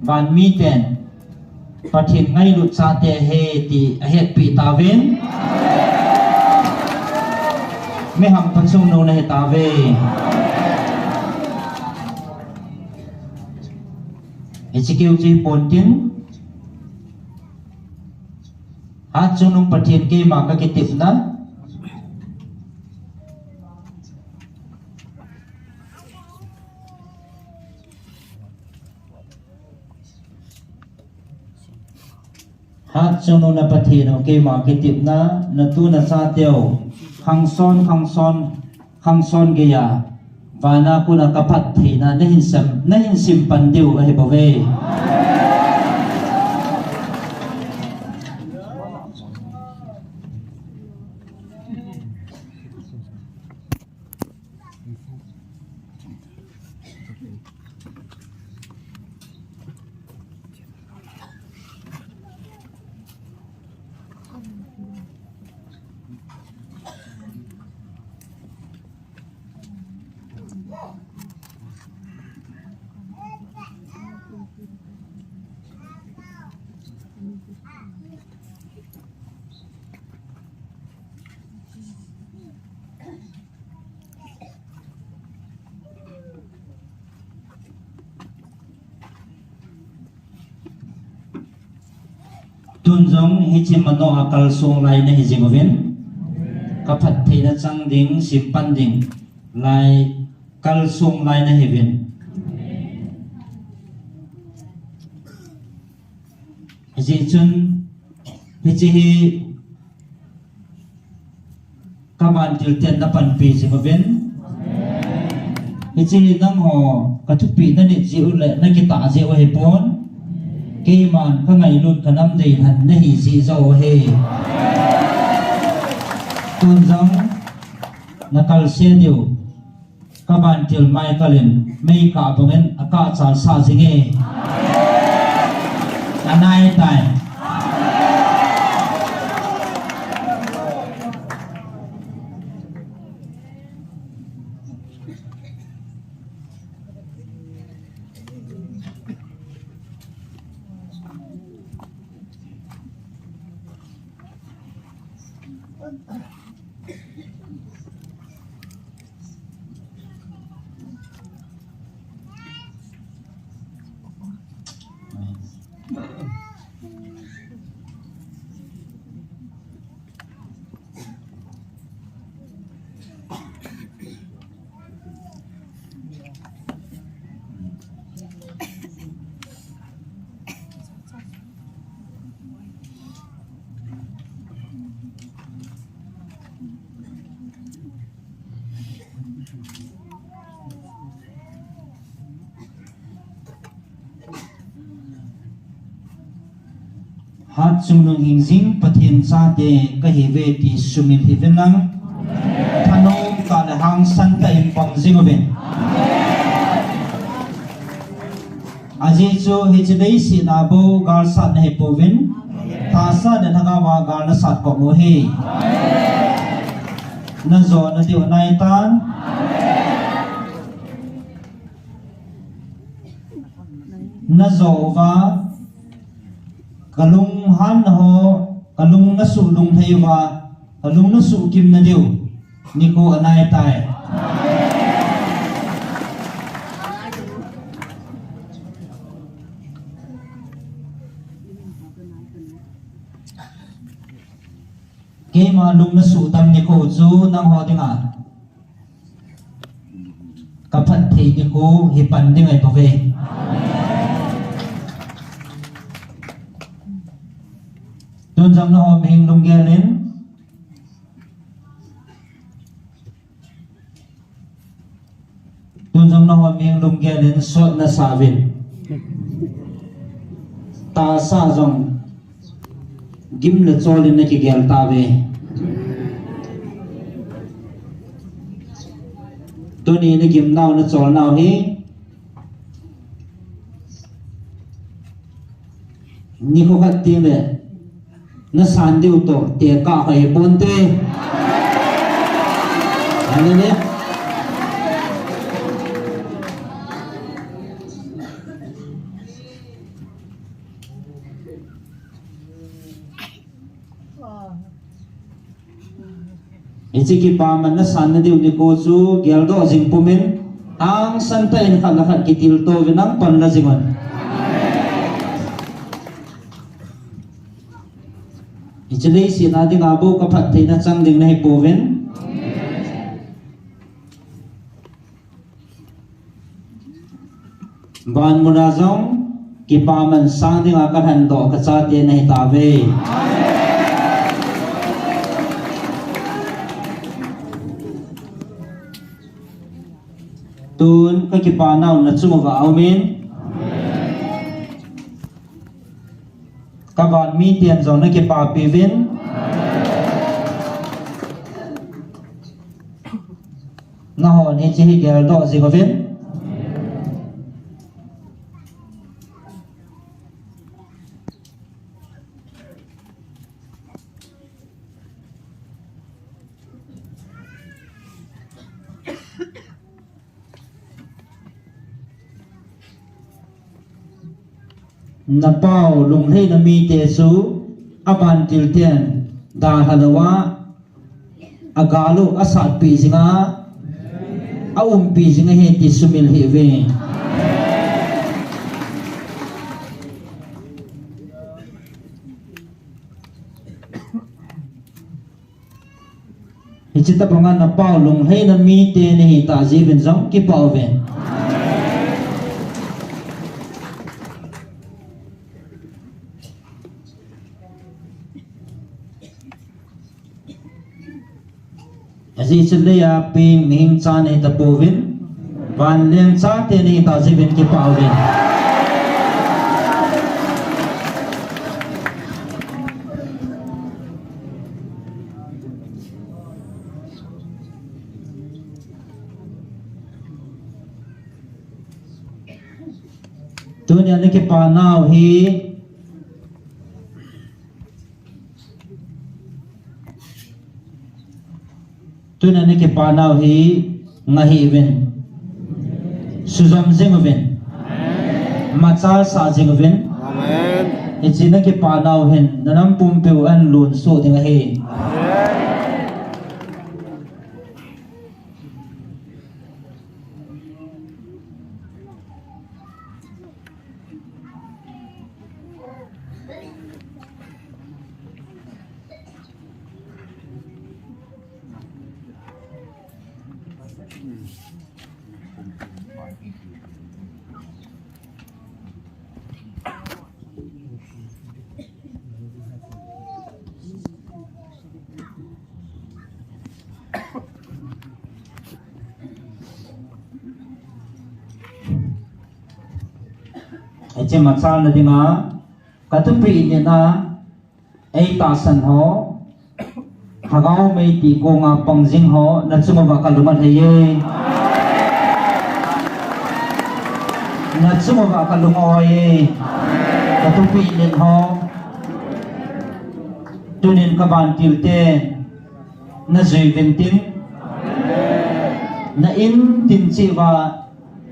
ban miten pathin ngai lut sa te he ti ahet pi ta ven me ham pasung no na ta ve HQ chi pontin hat sunung pathin ke ma ka kitip na hat sunung na pathin ke ma kitip na tu na sa teo khang son ge ya và na ku na kapat thì na hin sim pan diu ai bo ve tun jong hi chi mano akal song lai na hi jingovin kapat thei na chang ding simpan ding lai kal song lai na hi vin ji chun hi chi hi kaman til ten na pan pi jingovin hi chi nang ho kathupi na ni ji ule na ki ta ji o hi pon cái màn các ngày luôn cả năm đầy hẳn này dị dầu hề tuôn giống là cal xe điều kaban til mai kalin mei ka bongen aka chal sa jinge anai tai hat sunung hingjing pathin sa te ka hi ve ti sumil hi venang thano ka le hang san ka im pam jingoben aji chu hi chidei si na bo gal sat ne povin ta sa de thaga wa gal na sat ko mo he na zo na diu nai tan na zo wa kalung han ho kalung na su lung thei wa kalung na su kim na diu niko anai tai ke ma lung na su tam niko chu nang ho dinga kaphat thei niko hi pan dingai pove Tuan jam na hom hing lung gelin Tuan jam na hom hing lung gelin sot na savin ta sa jong gim le cholin na ki gel ta ve Tuni ni gim naw na chol naw hi ni ko khat ting le na san diu to te ka hai bon te ane ne ichi ki pa man na san na diu ni ko chu gel do jing pumin ang san ta in khat na khat ki til to vinang pan la jingon Ichilei si na ding abo kapat thei na chang ding na hi povin ban muna zong ki pa man sang ding a ka han do ka cha te na hi ta ve tun ka ki pa naw na chumo wa amin kaban mi tian zong na ki pa pivin na hon hi chi hi gel do zigovin na pau lung hei na mi te su aban til tian da halawa agalu asat pi jinga pi jinga he ti sumil he ve hichita pangan na pau lung hei na mi te ne hi ta ji ben jong ki pau ve Aziz Leya ping ming chan e tapovin van leng cha te ni ta jibin ki pawin tu nia ne ke pa nau hi tu nia ne ke pa nau hi ngahi ven suzam jing ven macha sa jing ven Amen. ichina ke pa nau hen nanam pum pe an lun so thing he che macha na dinga katupi ni na ei ta san ho hagao mei ti ko nga pangjing ho na chuma ba kaluma theye na chuma ba kaluma oye katupi ni ho tunin ka ban tilte na zui ventin na in tin chi ba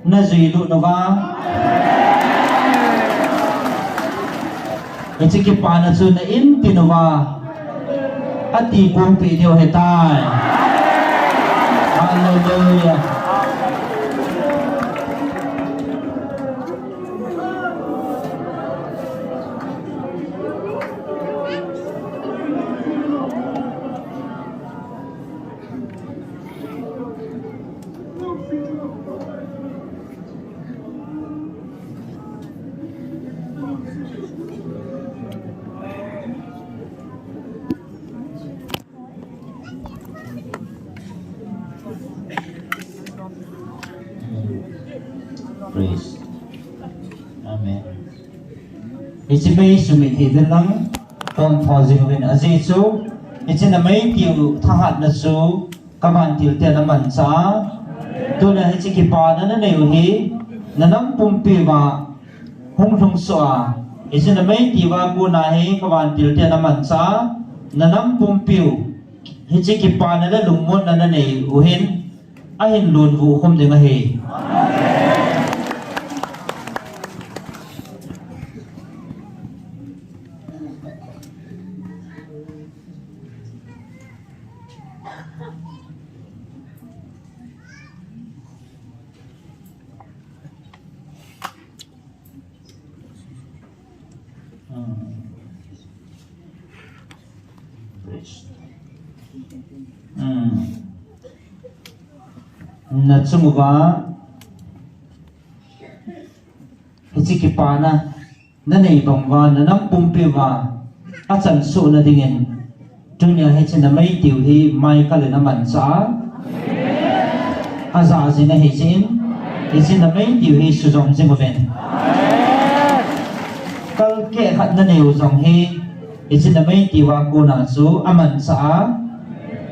na zui lu no ba Echiki pana su na in tinawa ati kung pidiyo hetai. Hallelujah. Praise. Amen. Ichi may sumit hidden lang ton pausing win azizu. Ichi na may tiu tahat na su kaman til te naman sa. Tu na ichi kipana na nayuhi na nang pumpi ba hung thung soa. Ichi na may tiwa kunahi kaman til te naman sa na nang pumpiu. Ichi kipana na lumon na nayuhin ahin lun vu hum dinga he. Na tsumuba hichi kipana na nei bangwa na nam pumpi wa achan su na dingin tunya hichi na mai tiu hi mai kale na mansa aza zina hichin hichi na mai tiu hi suzom zingoven kal ke khat na nei uzong hi hichi na mai tiwa ko na su aman sa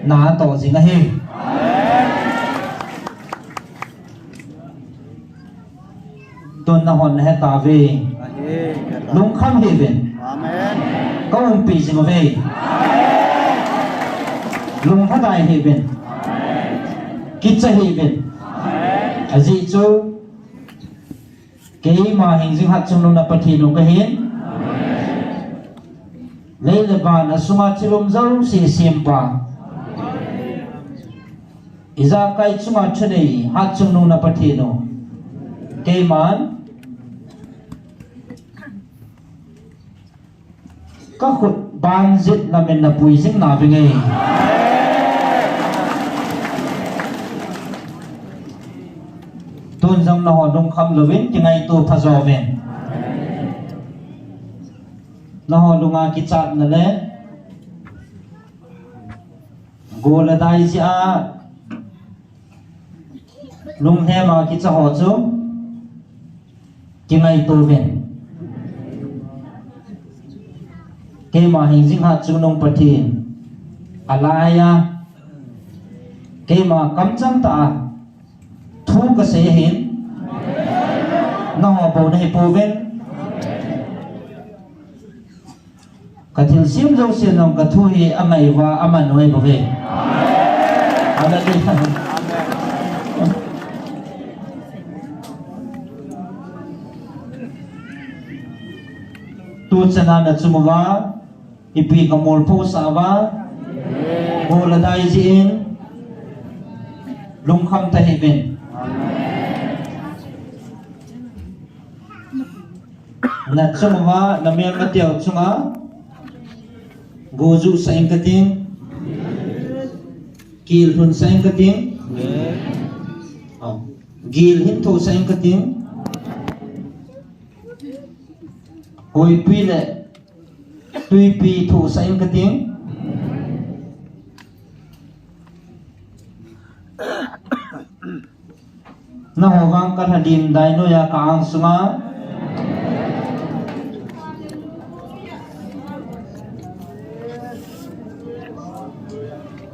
na to zinga hi tôn na hòn hết ta về lung khăm hệ bên có ông pì gì mà về lung phát đại hệ bên kít cha hệ bên à gì chú cái mà hình dung hạt trong lung na bát hiền cái hiền lấy là bà na suma chilum zau si sim pa iza kai chuma chune hạt trong lung na bát hiền cái man các khut ban dịch là mình là bùi dính nào về nghề tôn dòng là họ đông khăm lửa vến cái ngày tu phá dò về là họ đông à cái chặt là lẽ gồ là đại gì à lung he mà cái chặt họ chú cái ngày tu về cái mà hình dung hạt chung nông bát thiên alaya cái mà cắm trăng ta thu cái sẽ hiện na ho bo na hi poven ka thil sim zo sin nong ka thu hi amai wa aman noi bo ve hallelujah tu chana na chumuwa ipi ka mol po sa wa bola dai jin lung kham ta hi ben na chumuwa na mel ma tiao chunga goju sa ingkating kil hun sa ingkating gil hin tho sa ingkating hoi pi le tui pi tho sa ingkating na howang ka hadin dai no ya ka ang sunga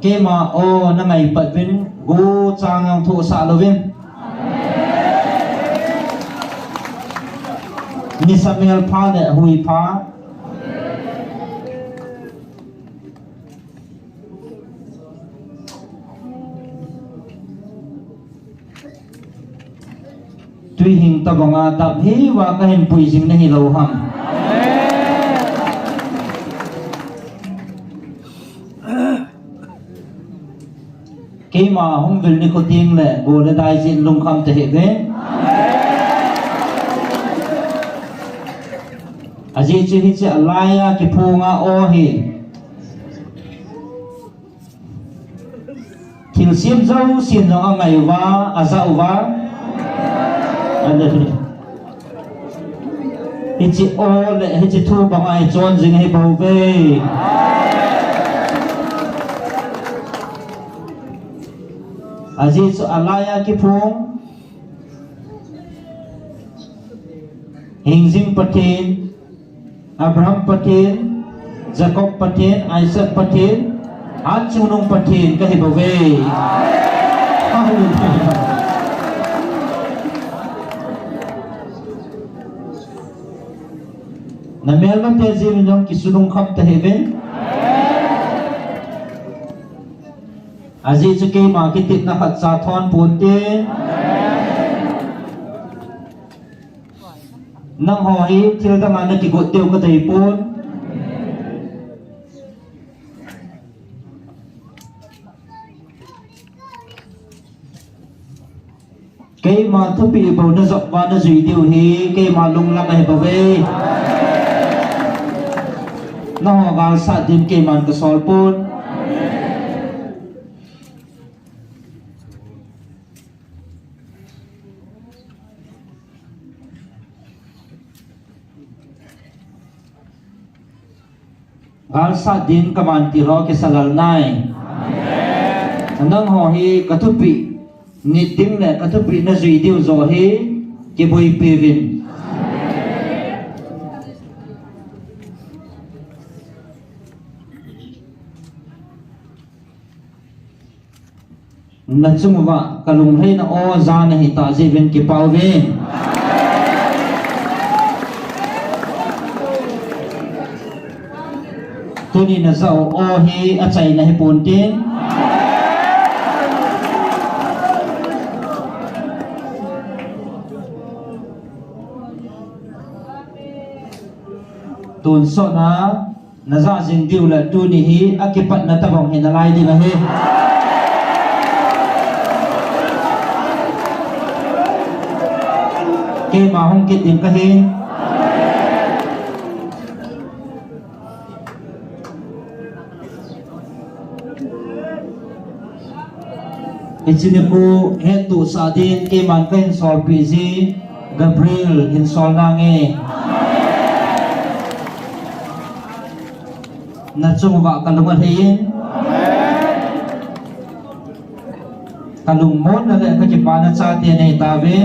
kema o na ngai pat vin go chang ang tho sa lovin ni Samuel pha le hui pha tui hing ta banga ta hi wa ka hen pui jing na hi lo ham kema hong vil ni ko ting le go le dai jin lung kham te he ve aji chi hi chi alaya ki phunga o hi thil sim zo sin no ngai wa aza wa hi chi o le hi chi thu bangai chon jing hi bo ve aji chu alaya ki phung hingjing patin Abraham patin Jacob patin Isaac patin achunung patin ka hi bo ve na mel ma te jin jong ki sunung kham ta heaven aji chu ke ma ki tit na khat sa thon pun te nang ho hi thil da ma na ki go teu ka dei pun ke ma thu pi bo na zok wa na zui diu hi ke ma lung lam ai ba ve na ho ga sa din ke man ka sol pun gal sa din kaman ti ro ke salal nai nang ho hi kathupi ni ting le kathupi na zui diu zo hi ke boi pevin na chungwa kalung hai na o za na hi ta jevin ke pawve tuni na zau o hi achai na hi pontin tun so na za jing diu la tu ni hi akipat na tabong hin alai di na hi ke ma hong kit din ka hin ichiniku hetu sadin ke man ka hin sol piji Gabriel hin sol nange na chungwa kalunga hin kalung mon na le ka ki pa na cha te nei ta ve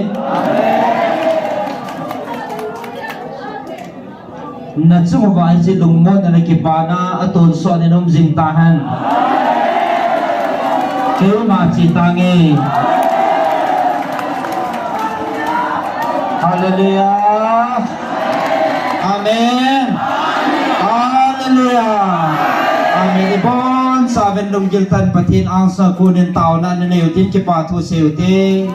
na chungwa ai chi lung mon na le ki pa na aton so ni nom jing ta han ke ma chi ta nge Hallelujah. Amen. Hallelujah. Amen. Bon saben lung jiltan patin ang sa kunin tao na nanayutin kipatu siyuti.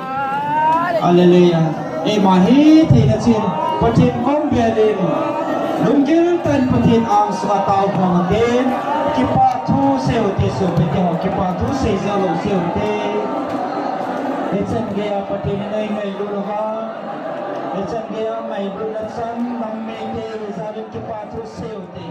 Hallelujah. Mahi tinasin patin kong bialin. Lung jiltan patin ang sa tao pangtin kipatu siyuti supiti ho kipatu siyalo siyuti. Itsan gaya patin na ngay luluha. Itsan gaya may lunasan ng may sabi kipatu siyuti.